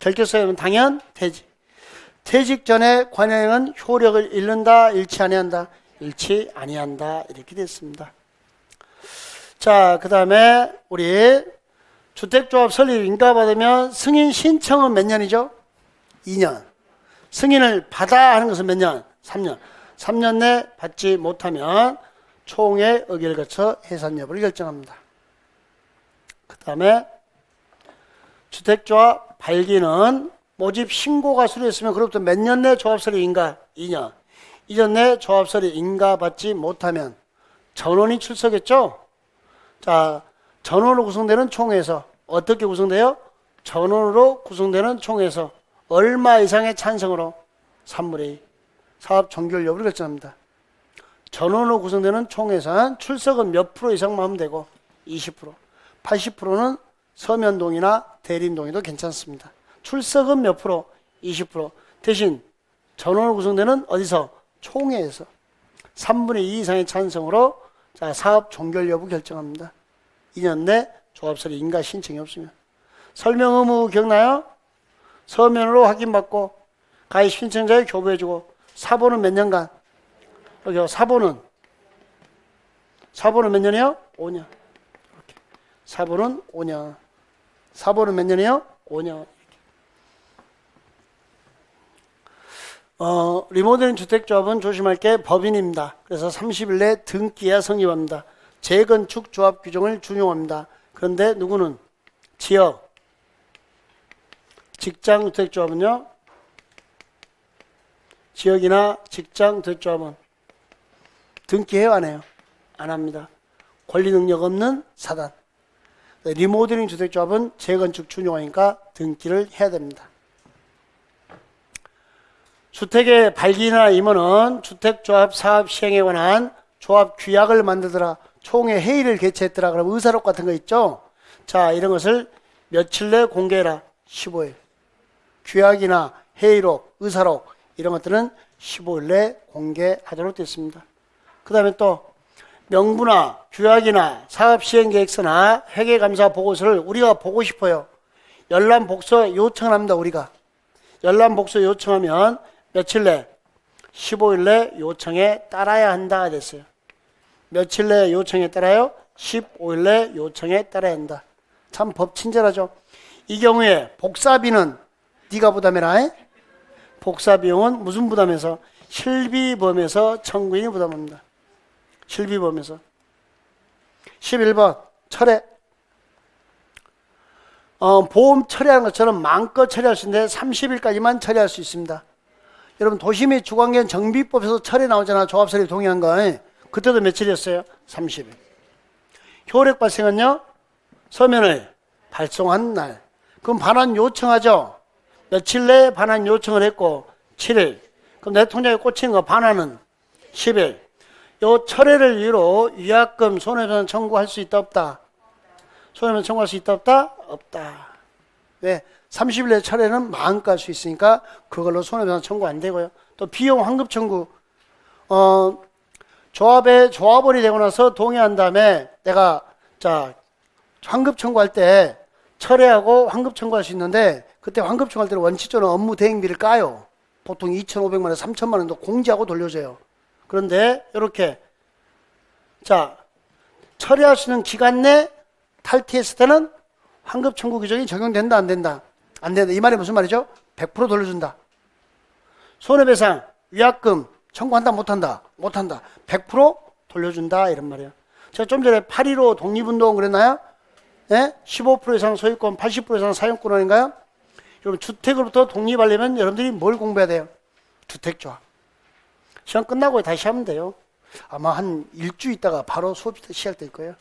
결격 사유는 당연, 퇴직. 퇴직 전에 관행은 효력을 잃는다, 잃지 아니한다, 잃지 아니한다 이렇게 됐습니다. 자, 그 다음에 우리 주택조합 설립 인가받으면 승인 신청은 몇 년이죠? 2년. 승인을 받아 하는 것은 몇 년? 3년. 3년 내 받지 못하면 총회 의결을 거쳐 해산 여부를 결정합니다. 그 다음에 주택조합 발기는 모집 신고가 수료했으면 그로부터 몇 년 내 조합 설립 인가? 2년. 2년 내 조합 설립 인가 받지 못하면 전원이 출석했죠? 자, 전원으로 구성되는 총회에서 어떻게 구성돼요? 전원으로 구성되는 총회에서 얼마 이상의 찬성으로 3분의 2 사업 종결 여부를 결정합니다. 전원으로 구성되는 총회에서는 출석은 몇 프로 이상만 하면 되고 20%, 80%는 서면동의나 대림동의도 괜찮습니다. 출석은 몇 프로? 20%. 대신 전원으로 구성되는 어디서? 총회에서 3분의 2 이상의 찬성으로 자, 사업 종결 여부 결정합니다. 2년 내 조합설립 인가 신청이 없으면. 설명 의무 기억나요? 서면으로 확인받고 가입 신청자에 교부해주고, 사보는 몇 년간? 여기요. 사보는 몇 년이요? 5년. 이렇게. 사보는 5년. 사보는 몇 년이요? 5년. 리모델링 주택조합은 조심할 게 법인입니다. 그래서 30일 내 등기해야 성립합니다. 재건축 조합 규정을 준용합니다. 그런데 누구는? 지역, 직장 주택조합은요? 지역이나 직장 주택조합은 등기해요, 안 해요? 안 합니다. 권리 능력 없는 사단. 리모델링 주택조합은 재건축 준용하니까 등기를 해야 됩니다. 주택의 발기나 임원은 주택조합 사업 시행에 관한 조합 규약을 만들더라. 총회 회의를 개최했더라. 그럼 의사록 같은 거 있죠? 자, 이런 것을 며칠 내 공개해라. 15일. 규약이나 회의록, 의사록 이런 것들은 15일 내 공개하도록 되어 있습니다. 그 다음에 또 명부나 규약이나 사업시행계획서나 회계감사 보고서를 우리가 보고 싶어요. 열람복서 요청을 합니다. 우리가 열람복서 요청하면 며칠 내? 15일 내 요청에 따라야 한다 됐어요. 며칠 내 요청에 따라요? 15일 내 요청에 따라야 한다. 참 법 친절하죠. 이 경우에 복사비는 네가 부담해라. 복사비용은 무슨 부담에서? 실비범에서 청구인이 부담합니다. 실비범에서. 11번 철회. 보험 처리하는 것처럼 마음껏 처리할 수 있는데 30일까지만 처리할 수 있습니다. 여러분 도시 및 주관계획 정비법에서 철회 나오잖아. 조합설립 동의한 거. 그때도 며칠이었어요? 30일. 효력 발생은요? 서면을 발송한 날. 그럼 반환 요청하죠? 며칠 내에 반환 요청을 했고 7일. 그럼 내 통장에 꽂히는 거 반환은 10일. 요 철회를 이유로 위약금 손해배상 청구할 수 있다 없다? 손해배상 청구할 수 있다 없다? 없다. 왜? 30일 내 철회는 마음껏 할 수 있으니까 그걸로 손해배상 청구 안 되고요. 또 비용 환급 청구. 조합원이 되고 나서 동의한 다음에 내가 환급 청구할 때 철회하고 환급 청구할 수 있는데 그때 환급 청구할 때는 원칙적으로 업무 대행비를 까요. 보통 2,500만 원, 3,000만 원도 공제하고 돌려줘요. 그런데 이렇게 처리할 수 있는 기간 내 탈퇴했을 때는 환급 청구 규정이 적용된다 안 된다? 안 된다. 이 말이 무슨 말이죠? 100% 돌려준다. 손해배상, 위약금 청구한다 못한다? 못한다. 100% 돌려준다 이런 말이에요. 제가 좀 전에 8.15 독립운동 그랬나요? 네? 15% 이상 소유권, 80% 이상 사용권 아닌가요? 여러분 주택으로부터 독립하려면 여러분들이 뭘 공부해야 돼요? 주택조합. 시험 끝나고 다시 하면 돼요. 아마 한 일주 있다가 바로 수업이 시작될 거예요.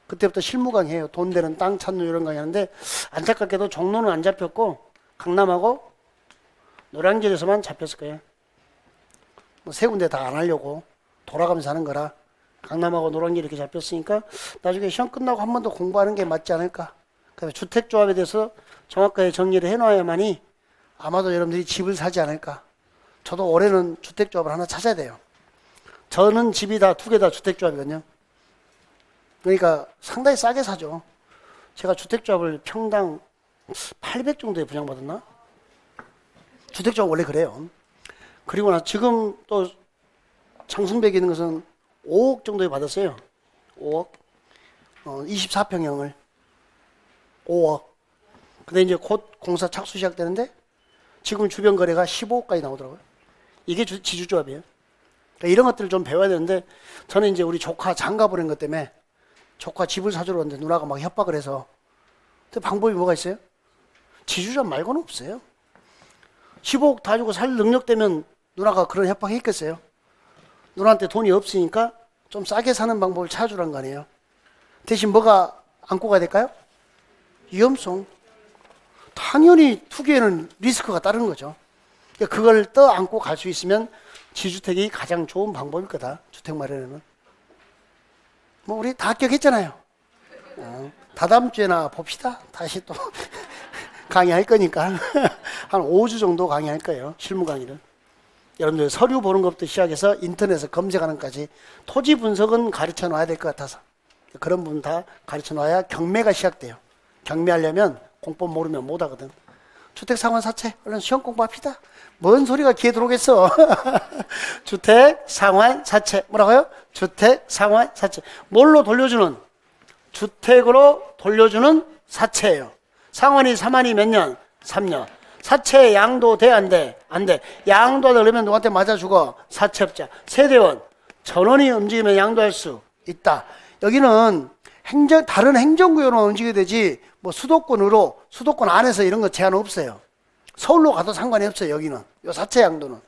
그때부터 실무 강의해요. 돈 되는 땅 찾는 이런 강의 하는데 안타깝게도 종로는 안 잡혔고 강남하고 노량진에서만 잡혔을 거예요. 뭐 세 군데 다 안 하려고 돌아가면서 하는 거라 강남하고 노량진 이렇게 잡혔으니까 나중에 시험 끝나고 한 번 더 공부하는 게 맞지 않을까. 그래서 주택조합에 대해서 정확하게 정리를 해놔야만이 아마도 여러분들이 집을 사지 않을까. 저도 올해는 주택조합을 하나 찾아야 돼요. 저는 집이 다 두 개 다 주택조합이거든요. 그러니까 상당히 싸게 사죠. 제가 주택조합을 평당 800 정도에 분양받았나? 주택조합 원래 그래요. 그리고 나 지금 또 장승백에 있는 것은 5억 정도에 받았어요. 5억. 24평형을 5억. 근데 이제 곧 공사 착수 시작되는데 지금 주변 거래가 15억까지 나오더라고요. 이게 지주조합이에요. 그러니까 이런 것들을 좀 배워야 되는데 저는 이제 우리 조카 장가 보낸 것 때문에 조카 집을 사주러 왔는데 누나가 막 협박을 해서 근데 방법이 뭐가 있어요? 지주조합 말고는 없어요. 15억 다 주고 살 능력 되면 누나가 그런 협박 했겠어요? 누나한테 돈이 없으니까 좀 싸게 사는 방법을 찾아주란 거 아니에요. 대신 뭐가 안고 가야 될까요? 위험성. 당연히 투기에는 리스크가 따르는 거죠. 그러니까 그걸 떠안고 갈 수 있으면 지주택이 가장 좋은 방법일 거다. 주택 마련에는. 뭐 우리 다 합격했잖아요. 다다음 주에나 봅시다. 다시 또 강의할 거니까 한 5주 정도 강의할 거예요. 실무 강의를. 여러분들 서류 보는 것부터 시작해서 인터넷에 검색하는 것까지 토지 분석은 가르쳐 놔야 될 것 같아서 그런 부분 다 가르쳐 놔야 경매가 시작돼요. 경매하려면 공법 모르면 못 하거든. 주택상환사채. 얼른 시험 공부합시다. 뭔 소리가 귀에 들어오겠어. 주택상환사채. 뭐라고요? 주택상환사채. 뭘로 돌려주는? 주택으로 돌려주는 사채예요. 상환이 3환이 몇 년? 3년. 사채 양도 돼? 안 돼? 안 돼. 양도하다 그러면 누구한테 맞아 죽어? 사채업자. 세대원. 전원이 움직이면 양도할 수 있다. 여기는 다른 행정구역으로 움직여야 되지, 뭐 수도권 안에서 이런 거 제한 없어요. 서울로 가도 상관이 없어요, 여기는. 요 사채 양도는.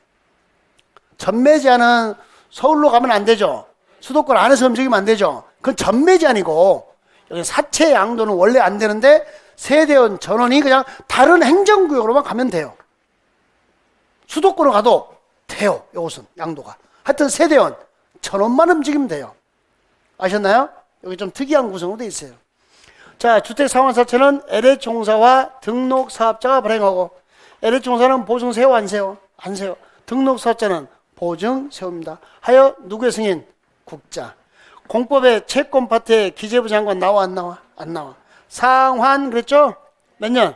전매 제한은 서울로 가면 안 되죠. 수도권 안에서 움직이면 안 되죠. 그건 전매 제한이고, 여기 사채 양도는 원래 안 되는데, 세대원 전원이 그냥 다른 행정구역으로만 가면 돼요. 수도권으로 가도 돼요, 요것은 양도가. 하여튼 세대원 전원만 움직이면 돼요. 아셨나요? 여기 좀 특이한 구성으로 되어 있어요. 자, 주택상환사채는 LH공사와 등록사업자가 발행하고, LH공사는 보증 세워 안 세워? 안 세워. 등록사업자는 보증 세웁니다. 하여 누구의 승인? 국자. 공법의 채권 파트에 기재부 장관 나와 안 나와? 안 나와. 상환 그랬죠? 몇 년?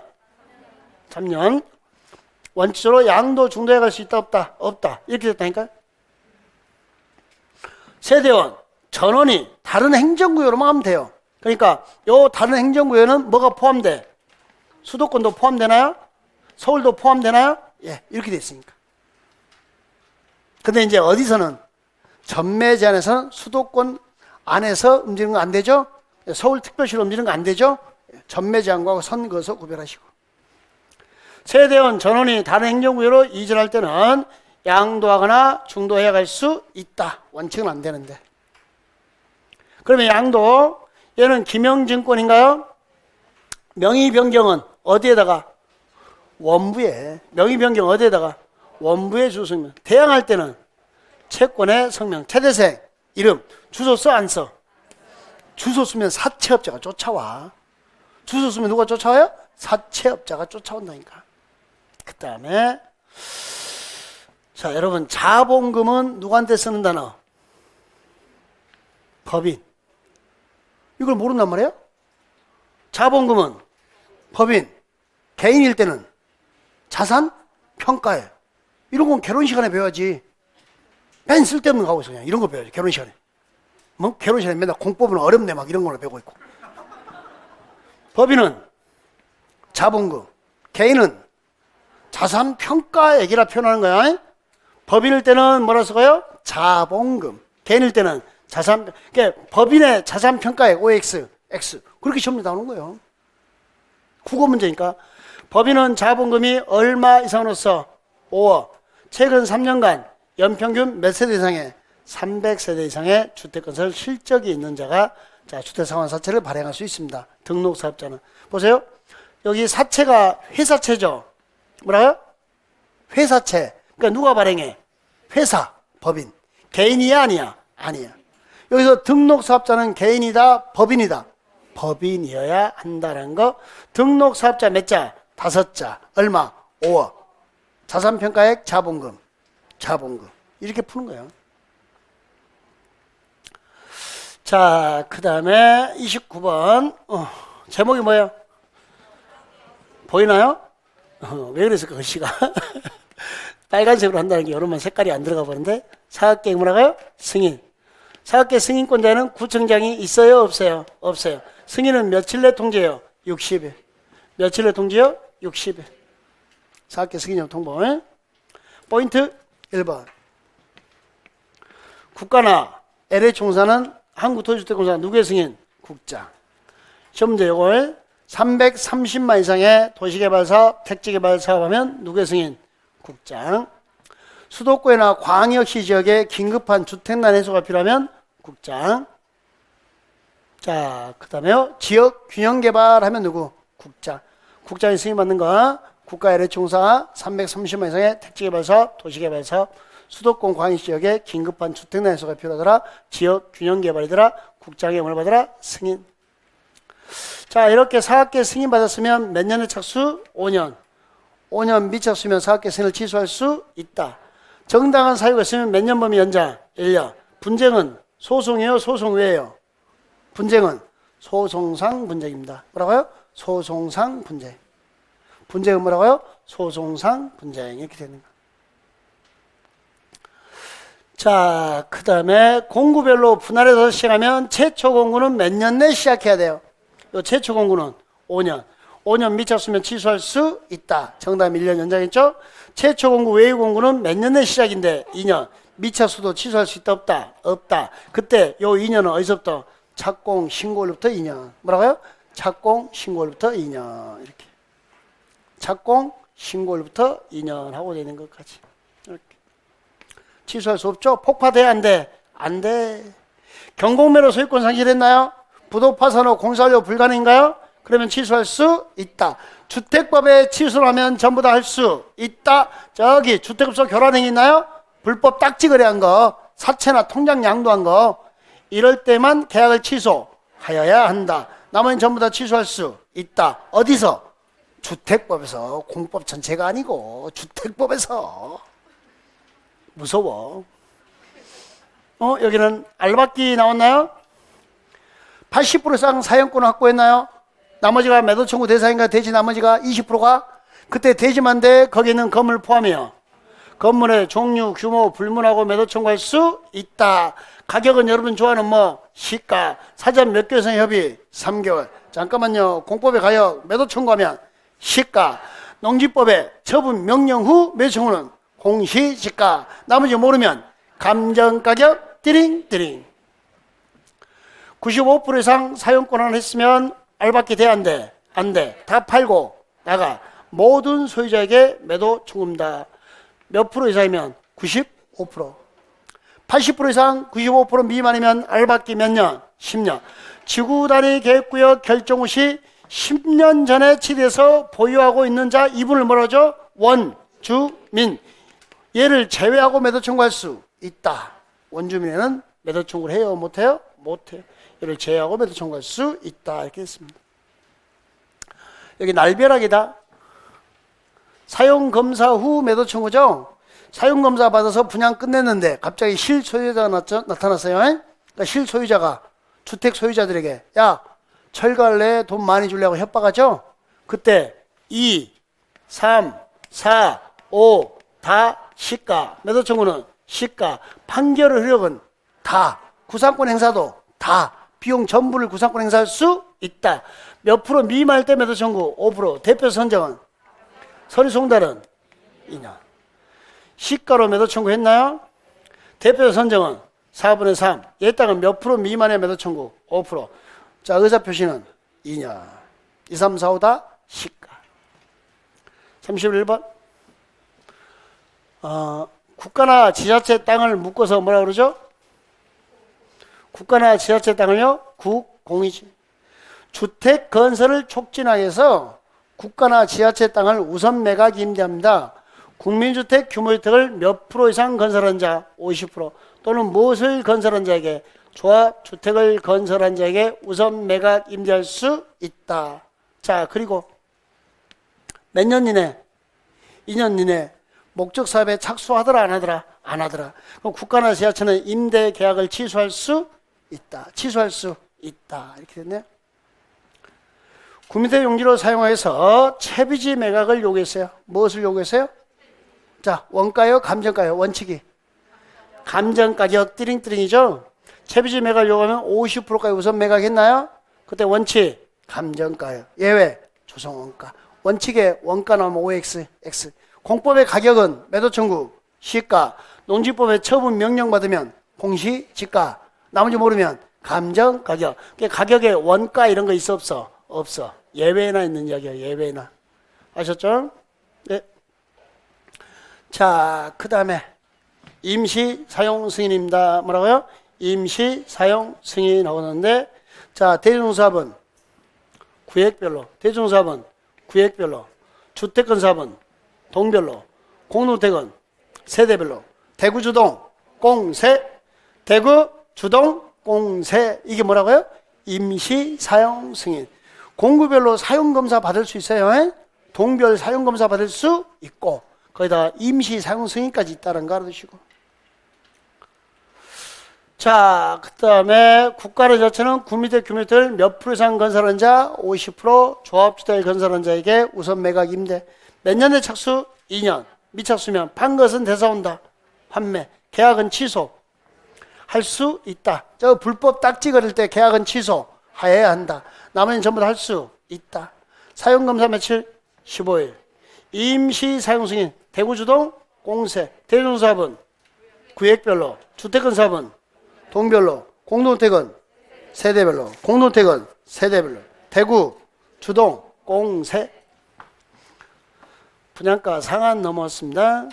3년. 원칙적으로 양도 중도에 갈 수 있다 없다? 없다. 이렇게 됐다니까. 세대원 전원이 다른 행정구역으로만 하면 돼요. 그러니까 요 다른 행정구역은 뭐가 포함돼? 수도권도 포함되나요? 서울도 포함되나요? 예, 이렇게 돼 있으니까. 근데 이제 어디서는 전매 제한에서는 수도권 안에서 움직이는 거 안 되죠? 서울특별시로 움직이는 거 안 되죠? 전매 제한과 선 그어서 구별하시고. 세대원 전원이 다른 행정구역으로 이전할 때는 양도하거나 중도해 갈 수 있다. 원칙은 안 되는데. 그러면 양도, 얘는 기명증권인가요? 명의 변경은 어디에다가? 원부에. 명의 변경 어디에다가? 원부에 주소 성명. 대항할 때는 채권의 성명, 최대생, 이름, 주소 써 안 써? 주소 쓰면 사채업자가 쫓아와. 주소 쓰면 누가 쫓아와요? 사채업자가 쫓아온다니까. 그 다음에 자, 여러분, 자본금은 누구한테 쓰는 단어? 법인. 이걸 모른단 말이에요? 자본금은 법인. 개인일 때는 자산 평가에. 이런 건 결혼 시간에 배워야지. 맨 쓸데없는 거 하고 있어. 그냥 이런 거 배워야지, 결혼 시간에. 뭐? 결혼 시간에 맨날 공법은 어렵네 막 이런 거를 배우고 있고. 법인은 자본금. 개인은 자산 평가 얘기라 표현하는 거야. 법인일 때는 뭐라 써요? 자본금. 개인일 때는 자산, 그러니까 법인의 자산 평가액 OX, X. 그렇게 시험이 나오는 거예요. 국어 문제니까. 법인은 자본금이 얼마 이상으로서 5억. 최근 3년간 연평균 몇 세대 이상의 300세대 이상의 주택건설 실적이 있는 자가 자, 주택상환사채를 발행할 수 있습니다. 등록사업자는. 보세요. 여기 사채가 회사채죠. 뭐라고요? 회사채. 그러니까 누가 발행해? 회사, 법인. 개인이야, 아니야? 아니야. 여기서 등록사업자는 개인이다, 법인이다? 법인이어야 한다는 거. 등록사업자 몇 자? 5자. 얼마? 5억. 자산평가액, 자본금. 자본금. 이렇게 푸는 거예요. 자, 그 다음에 29번. 제목이 뭐예요? 보이나요? 왜 그랬을까, 글씨가? 빨간색으로 한다는 게 여러분 색깔이 안 들어가 버는데. 사학계 뭐라고요? 승인. 사학계 승인권자는 구청장이 있어요, 없어요? 없어요. 승인은 며칠 내 통지해요? 60일. 며칠 내 통지요? 60일. 사학계 승인형 통보. 포인트 1번. 국가나 LH공사는 한국토지주택공사 누구의 승인? 국장. 시험 문제 이걸 330만 이상의 도시개발사업, 택지개발사업 하면 누구의 승인? 국장. 수도권이나 광역시 지역에 긴급한 주택난 해소가 필요하면 국장. 자, 그 다음에요. 지역 균형 개발하면 누구? 국장. 국장이 승인받는 거. 국가 LH공사 330만 이상의 택지개발사업, 도시개발사업, 수도권 광역시 지역에 긴급한 주택난 해소가 필요하더라. 지역 균형 개발이더라. 국장의 뭘 받으라? 승인. 자, 이렇게 사학계 승인 받았으면 몇 년의 착수? 5년. 5년 미착수면 사학계 승인을 취소할 수 있다. 정당한 사유가 있으면 몇 년 범위 연장? 1년. 분쟁은 소송이에요? 소송 외에요? 분쟁은 소송상 분쟁입니다. 뭐라고요? 소송상 분쟁. 분쟁은 뭐라고요? 소송상 분쟁. 이렇게 되는 거. 자, 그 다음에 공구별로 분할해서 시행하면 최초 공구는 몇 년 내 시작해야 돼요? 요 최초 공구는 5년. 5년 미쳤으면 취소할 수 있다. 정답 1년 연장했죠? 최초 공구 외의 공구는 몇 년 내 시작인데 2년. 미쳤어도 취소할 수 있다 없다? 없다. 그때 요 2년은 어디서부터? 착공 신고일부터 2년. 뭐라고요? 착공 신고일부터 2년. 이렇게. 착공 신고일부터 2년 하고 되는 것까지. 이렇게. 취소할 수 없죠? 폭파돼? 안 돼? 안 돼. 경공매로 소유권 상실했나요? 부도 파산 후 공사완료 불가능인가요? 그러면 취소할 수 있다. 주택법에 취소를 하면 전부 다 할 수 있다. 저기 주택업소 교란행위 있나요? 불법 딱지 거래한 거, 사채나 통장 양도한 거, 이럴 때만 계약을 취소하여야 한다. 나머지는 전부 다 취소할 수 있다. 어디서? 주택법에서. 공법 전체가 아니고 주택법에서. 무서워. 여기는 알박기 나왔나요? 80% 이상 사용권을 확보했나요? 나머지가 매도 청구 대상인가? 대지 나머지가 20%가? 그때 대지만 돼. 거기 있는 건물 포함해요. 건물의 종류, 규모 불문하고 매도 청구할 수 있다. 가격은 여러분 좋아하는 뭐? 시가. 사전 몇 개월 이상 협의? 3개월. 잠깐만요. 공법에 가격 매도 청구하면 시가. 농지법에 처분 명령 후 매도 청구는 공시지가. 나머지 모르면 감정가격 띠링띠링. 95% 이상 사용권을 했으면 알박기 돼? 안 돼? 안 돼. 다 팔고 나가. 모든 소유자에게 매도 청구입니다. 몇 프로 이상이면? 95%. 80% 이상 95% 미만이면 알박기 몇 년? 10년. 지구단위 계획구역 결정 후 시 10년 전에 취득해서 보유하고 있는 자 이분을 뭐라 하죠? 원주민. 얘를 제외하고 매도 청구할 수 있다. 원주민에는 매도 청구를 해요? 못해요? 못해요. 얘를 제외하고 매도 청구할 수 있다. 이렇게 했습니다. 여기 날벼락이다. 사용검사 후 매도 청구죠. 사용검사 받아서 분양 끝냈는데 갑자기 실소유자가 나타났어요. 그러니까 실소유자가 주택 소유자들에게 야 철거할래? 돈 많이 주려고 협박하죠. 그때 2, 3, 4, 5 다 시가. 매도 청구는 시가. 판결의 효력은 다. 구상권 행사도 다. 비용 전부를 구상권 행사할 수 있다. 몇 프로 미만일 때 매도 청구? 5%. 대표 선정은? 서류 송달은? 2년. 시가로 매도 청구했나요? 대표 선정은? 4분의 3. 얘 땅은 몇 프로 미만의 매도 청구? 5%. 자, 의사 표시는? 2년. 2, 3, 4, 5 다 시가. 31번. 국가나 지자체 땅을 묶어서 뭐라 그러죠? 국가나 지자체 땅을요? 국공이지. 주택 건설을 촉진하기 위해서 국가나 지자체 땅을 우선 매각 임대합니다. 국민주택 규모주택을 몇 프로 이상 건설한 자 50% 또는 무엇을 건설한 자에게 조합주택을 건설한 자에게 우선 매각 임대할 수 있다. 자, 그리고 몇 년 이내? 2년 이내 목적 사업에 착수하더라 안 하더라? 안 하더라. 그럼 국가나 지자체는 임대 계약을 취소할 수 있다. 취소할 수 있다. 이렇게 됐네요. 국민주택 용지로 사용해서 채비지 매각을 요구했어요. 무엇을 요구했어요? 자, 원가요? 감정가요? 원칙이. 감정가격 띠링띠링이죠. 채비지 매각을 요구하면 50%까지 우선 매각했나요? 그때 원칙 감정가요. 예외 조성원가. 원칙에 원가 나오면 OX, X. 공법의 가격은 매도 청구, 시가. 농지법에 처분 명령 받으면 공시지가. 나머지 모르면 감정가격. 가격에 원가 이런 거 있어 없어? 없어. 예외나 있는 이야기야. 예외나. 아셨죠? 네. 자, 그 다음에 임시 사용 승인입니다. 뭐라고요? 임시 사용 승인 나오는데, 자, 대중사업은 구획별로, 대중사업은 구획별로, 주택건사업은 동별로, 공동주택은 세대별로, 대구주동 공세, 대구주동 공세. 이게 뭐라고요? 임시 사용 승인. 공구별로 사용검사 받을 수 있어요. 동별 사용검사 받을 수 있고 거기다 임시 사용 승인까지 있다는 거 알아두시고. 자, 그 다음에 국가의 자체는 구미대 규모들 몇 프로 이상 건설한 자 50%, 조합주택 건설한 자에게 우선 매각 임대. 몇 년의 착수? 2년. 미착수면 판것은 대사온다. 판매. 계약은 취소. 할 수 있다. 저 불법 딱지 걸을 때 계약은 취소. 하여야 한다. 나머지는 전부 다 할 수 있다. 사용검사 며칠? 15일. 임시 사용 승인. 대구주동 공세. 대중사업은 구획별로. 주택건사업은 동별로. 공동택은 세대별로. 공동택은 세대별로. 대구, 주동, 공세. 분양가 상한 넘었습니다.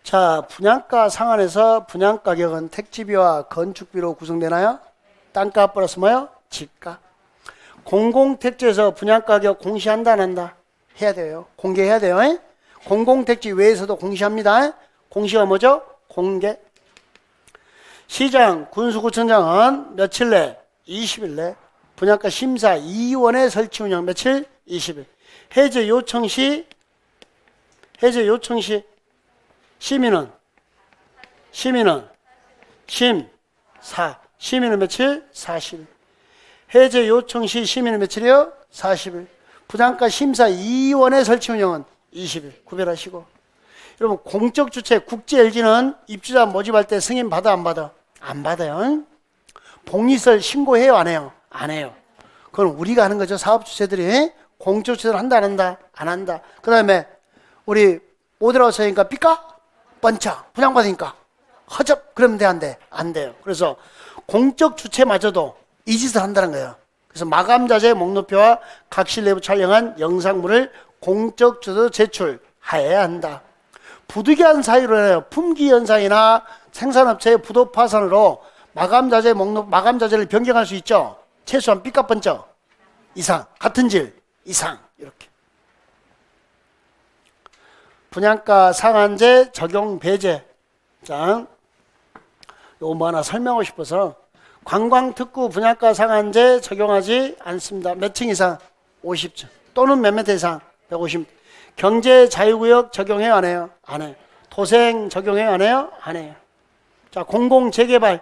자, 분양가 상한에서 분양가격은 택지비와 건축비로 구성되나요? 땅값 플러스 뭐요? 집값. 공공택지에서 분양가격 공시한다 안 한다? 해야 돼요. 공개해야 돼요. 공공택지 외에서도 공시합니다. 공시가 뭐죠? 공개. 시장, 군수구청장은 며칠 내? 20일 내. 분양가 심사 2원의 설치 운영 며칠? 20일. 해제 요청 시 시민은 심사. 시민은 며칠? 40일. 해제 요청 시 시민은 며칠이요? 40일. 분양가 심사 2원의 설치 운영은 20일. 구별하시고. 여러분, 공적 주체 국제 LG는 입주자 모집할 때 승인 받아 안 받아? 안 받아요. 복리설 신고해요 안 해요? 안 해요. 그건 우리가 하는 거죠. 사업 주체들이. 공적 주체를 한다 안 한다? 안 한다. 그 다음에 우리 모델하우스 하니까 삐까? 번쩍 분양받으니까 허접 그러면 돼 안 돼? 안 돼요. 그래서 공적 주체마저도 이 짓을 한다는 거예요. 그래서 마감자재 목록표와 각실 내부 촬영한 영상물을 공적 주체로 제출하여야 한다. 부득이한 사유로 인하여 품귀 현상이나 생산업체의 부도 파산으로 마감자재를 변경할 수 있죠. 최소한 삐까 번쩍 이상, 같은 질 이상 이렇게. 분양가 상한제 적용 배제. 자, 요거 뭐 하나 설명하고 싶어서 관광특구 분양가 상한제 적용하지 않습니다. 몇 층 이상? 50층. 또는 몇 미터 이상? 150m. 경제자유구역 적용해요 안 해요? 안 해요. 도생 적용해요 안 해요? 안 해요. 자, 공공재개발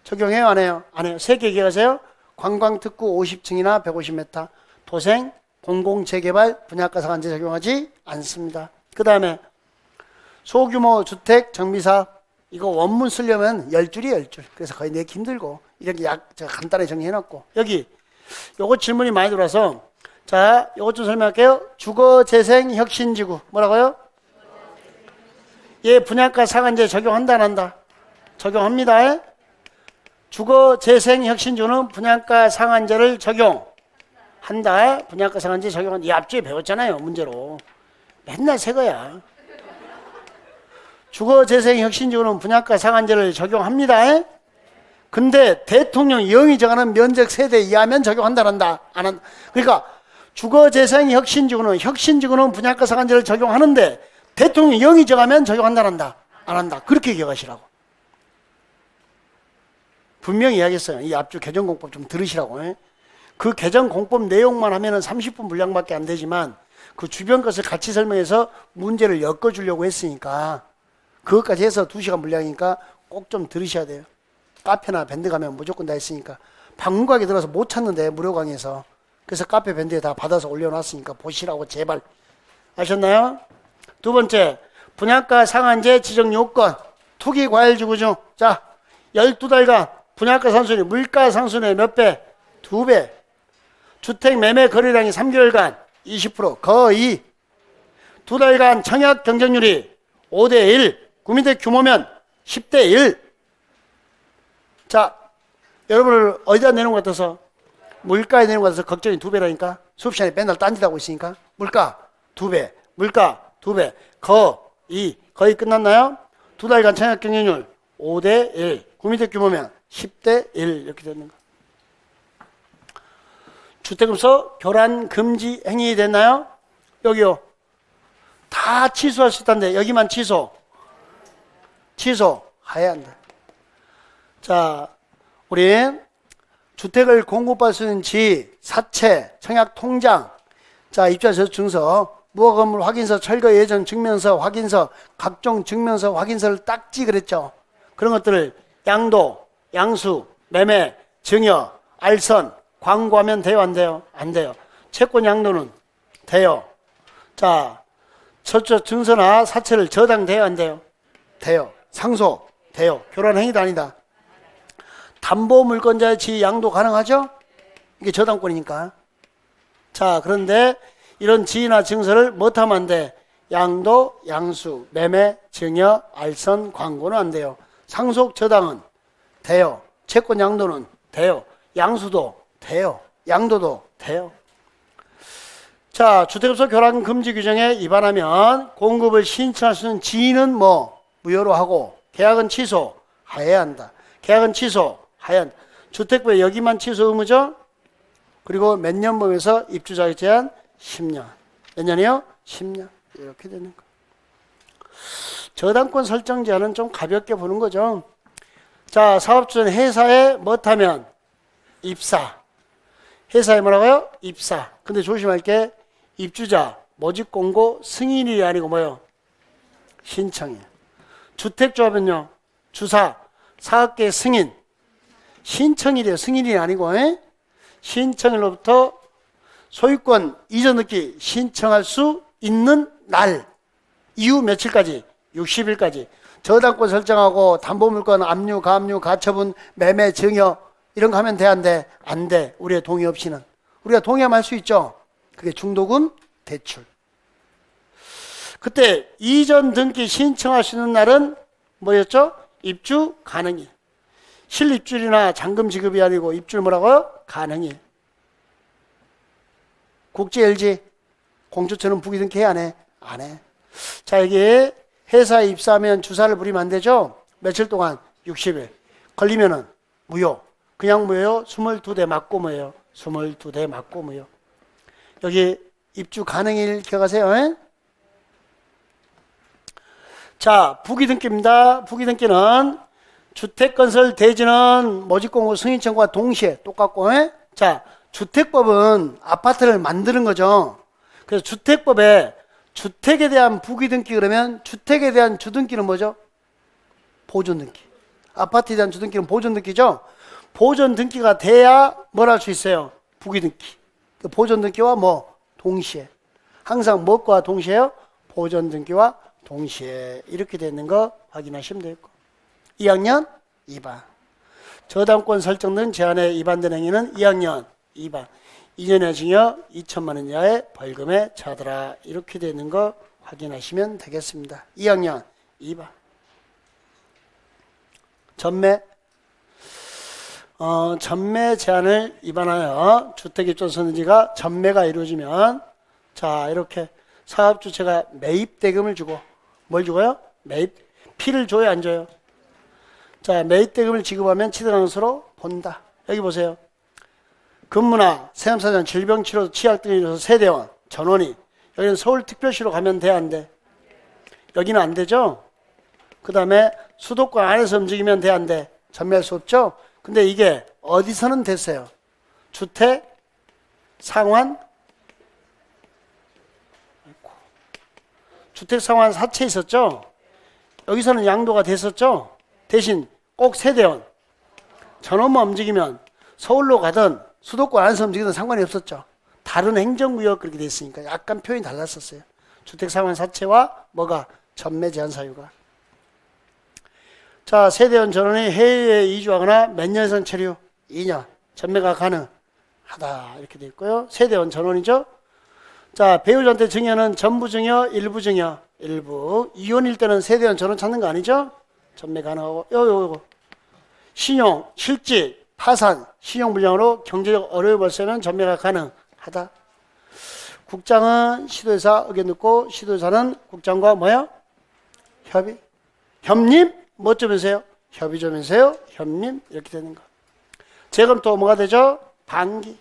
적용해요 안 해요? 안 해요. 세 개 기억하세요? 관광특구 50층이나 150m. 도생, 공공재개발 분양가 상한제 적용하지 않습니다. 그 다음에 소규모 주택 정비사업. 이거 원문 쓰려면 10줄이 10줄. 그래서 거의 내기 힘들고 이렇게 제가 간단히 정리해놨고. 여기 요거 질문이 많이 들어와서 자, 요것 좀 설명할게요. 주거재생혁신지구 뭐라고요? 얘 분양가 상한제 적용한다 안 한다? 적용합니다. 주거재생혁신지구는 분양가 상한제를 적용한다. 분양가 상한제 적용한다. 이 앞주에 배웠잖아요. 문제로. 맨날 새 거야. 주거재생혁신지구는 분양가 상한제를 적용합니다. 근데 대통령 영이 정하는 면적 세대 이하면 적용한다 안 한다? 안 한다. 그러니까 주거재생혁신지구는 분양가 상한제를 적용하는데 대통령 영이 정하면 적용한다 안 한다? 안 한다. 그렇게 기억하시라고. 분명히 이야기했어요. 이 앞주 개정공법 좀 들으시라고. 그 개정공법 내용만 하면은 30분 분량밖에 안 되지만 그 주변 것을 같이 설명해서 문제를 엮어주려고 했으니까 그것까지 해서 2시간 분량이니까 꼭 좀 들으셔야 돼요. 카페나 밴드 가면 무조건 다 있으니까. 방문각에 들어서 못 찾는데 무료 강의에서. 그래서 카페 밴드에 다 받아서 올려놨으니까 보시라고 제발. 아셨나요? 두 번째, 분양가 상한제 지정 요건. 투기 과열 지구 중. 자, 12달간 분양가 상순이 물가 상순의 몇 배? 2배. 주택 매매 거래량이 3개월간 20% 거의. 2달간 청약 경쟁률이 5대1. 구민대 규모면 10대1. 자, 여러분을 어디다 내는 것 같아서? 물가에 내는 것 같아서 걱정이 2배라니까. 수업 시간에 맨날 딴짓하고 있으니까. 물가 2배. 물가 2배. 거의 끝났나요? 2달간 청약 경쟁률 5대1. 구민대 규모면 10대1 이렇게 되는 거. 주택금소 교란 금지 행위 됐나요? 여기요. 다 취소할 수 있다는데 여기만 취소해야 한다. 자, 우리 주택을 공급할 수 있는 지, 사채, 청약 통장, 자, 입주자 증서 무허가 건물 확인서, 철거 예정 증명서, 확인서, 각종 증명서, 확인서를 딱지 그랬죠. 그런 것들을 양도, 양수, 매매, 증여, 알선, 광고하면 돼요, 안 돼요? 안 돼요. 채권 양도는 돼요. 자, 저쪽 증서나 사채를 저당돼요, 안 돼요? 돼요. 상속 돼요. 교란 행위도 아니다. 담보 물권자의 지위 양도 가능하죠? 이게 저당권이니까. 자, 그런데 이런 지위나 증서를 못하면 안 돼. 양도, 양수, 매매, 증여, 알선, 광고는 안 돼요. 상속 저당은 돼요. 채권 양도는 돼요. 양수도 돼요. 양도도 돼요. 자, 주택업소 교란 금지 규정에 위반하면 공급을 신청할 수 있는 지위는 뭐 무효로 하고 계약은 취소해야 한다. 계약은 취소해야 한다. 주택부에 여기만 취소 의무죠. 그리고 몇 년 범위에서 입주 자격 제한 10년. 몇 년이요? 10년. 이렇게 되는 거. 저당권 설정 제한은 좀 가볍게 보는 거죠. 자, 사업주는 회사에 못하면 입사. 회사에 뭐라고요? 입사. 근데 조심할 게 입주자, 모집 공고 승인이 아니고 뭐요? 신청이에요. 주택조합은요, 주사, 사업계 승인. 신청일이에요. 승인이 아니고, 신청일로부터 소유권 이전 등기 신청할 수 있는 날 이후 며칠까지? 60일까지. 저당권 설정하고 담보물권 압류, 가압류, 가처분, 매매, 증여 이런 거 하면 돼, 안 돼? 안 돼. 우리의 동의 없이는. 우리가 동의하면 할 수 있죠. 그게 중도금 대출. 그때 이전 등기 신청할 수 있는 날은 뭐였죠? 입주 가능일. 실입주일이나 잔금 지급이 아니고 입주를 뭐라고요? 가능일. 국지 LG 공주처럼 부기등기 해, 안 해? 안 해. 자, 여기 회사에 입사하면 주사를 부리면 안 되죠? 며칠 동안? 60일. 걸리면은 무효. 그냥 무효요? 22대 맞고 무효요. 22대 맞고 무효. 여기 입주 가능일 기억하세요? 에? 자, 부기등기입니다. 부기등기는 주택건설 대지는 모집공고 승인청과 동시에 똑같고, 에? 자, 주택법은 아파트를 만드는 거죠. 그래서 주택법에 주택에 대한 부기등기 그러면 주택에 대한 주등기는 뭐죠? 보존등기. 아파트에 대한 주등기는 보존등기죠. 보존등기가 돼야 뭘 할 수 있어요? 부기등기. 그 보존등기와 뭐 동시에. 항상 무엇과 동시에요? 보존등기와 동시에. 이렇게 되는 거 확인하시면 되겠고. 2학년 2반. 저당권 설정된 제한에 위반된 행위는 2학년 2반. 2년의 징역 2천만 원 이하의 벌금에 처하더라. 이렇게 되는 거 확인하시면 되겠습니다. 2학년 2반. 전매. 전매 제한을 위반하여 주택입주선지가 전매가 이루어지면, 자, 이렇게 사업주체가 매입대금을 주고, 뭘 주고요? 피를 줘요, 안 줘요? 자, 매입대금을 지급하면 치등하는 것으로 본다. 여기 보세요. 근무나 세무사정, 질병치료, 치약 등에 있어서 세대원, 전원이. 여기는 서울특별시로 가면 돼, 안 돼? 여기는 안 되죠? 그 다음에 수도권 안에서 움직이면 돼, 안 돼? 전매할 수 없죠? 근데 이게 어디서는 됐어요? 주택, 상환, 주택, 상환, 사채 있었죠? 여기서는 양도가 됐었죠? 대신 꼭 세대원, 전원만 움직이면 서울로 가든 수도권 안에서 움직이든 상관이 없었죠. 다른 행정구역 그렇게 돼 있으니까 약간 표현이 달랐었어요. 주택, 상환, 사채와 뭐가? 전매 제한 사유가. 자, 세대원 전원이 해외에 이주하거나 몇 년 이상 체류? 2년. 전매가 가능하다. 이렇게 돼 있고요. 세대원 전원이죠. 자, 배우자한테 증여는 전부 증여, 일부 증여. 일부. 이혼일 때는 세대원 전원 찾는 거 아니죠? 전매 가능하고. 요거. 신용, 실직, 파산, 신용불량으로 경제적 어려움을 발생하면 전매가 가능하다. 국장은 시도회사 의견 듣고 시도회사는 국장과 뭐야? 협의. 협림? 뭐 좀 해주세요? 협의 좀 해주세요? 협림? 이렇게 되는 거. 재검 또 뭐가 되죠? 반기.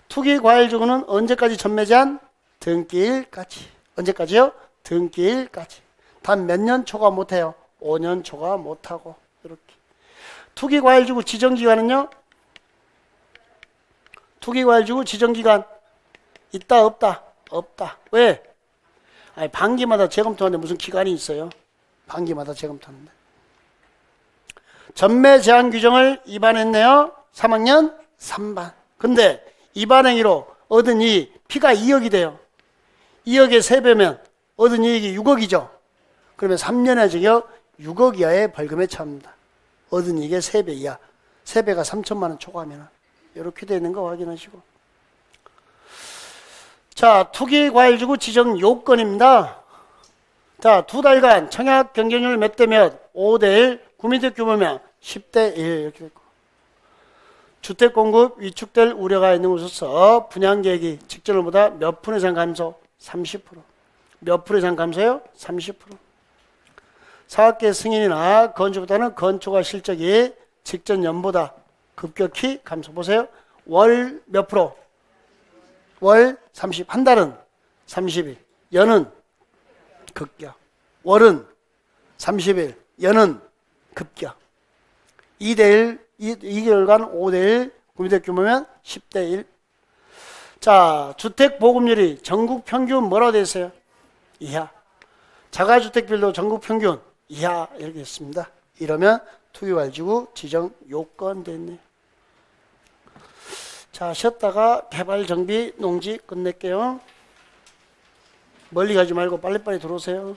투기 과일 주고는 언제까지 전매 제한? 등기일까지. 언제까지요? 등기일까지. 단 몇 년 초과 못해요? 5년 초과 못하고. 이렇게. 투기 과일 주고 지정기간은요? 투기 과일 주고 지정기간 있다 없다? 없다. 왜? 아니, 반기마다 재검토하는데 무슨 기간이 있어요? 반기마다 재검토하는데. 전매 제한 규정을 위반했네요. 3학년 3반. 근데 위반 행위로 얻은 이익, 피가 2억이 돼요. 2억의 3배면 얻은 이익이 6억이죠. 그러면 3년의 징역 6억 이하의 벌금에 처합니다. 얻은 이익의 3배 이하. 3배가 3천만 원 초과하면 이렇게 되어 있는 거 확인하시고. 자, 투기과일주구 지정 요건입니다. 자, 2달간 청약 경쟁률 몇 대 몇? 5대 1, 구매대 규모면 10대 1 이렇게 됐고. 주택 공급 위축될 우려가 있는 곳에서 분양계획이 직전보다 몇 프로 이상 감소? 30%. 몇 프로 이상 감소요? 30%. 사업계 승인이나 건축보다는 건축과 실적이 직전 연보다 급격히 감소. 보세요. 월 몇 프로? 월 30. 한 달은 30일. 연은 급격. 월은 30일. 연은 급격. 2대1, 2개월간 5대1, 구매대 규모면 10대1. 자, 주택 보급률이 전국 평균 뭐라고 되어 있어요? 이하. 자가주택별로 전국 평균 이하 이렇게 있습니다. 이러면 투기과일지구 지정 요건 됐네요. 자, 쉬었다가 개발 정비 농지 끝낼게요. 멀리 가지 말고 빨리빨리 들어오세요.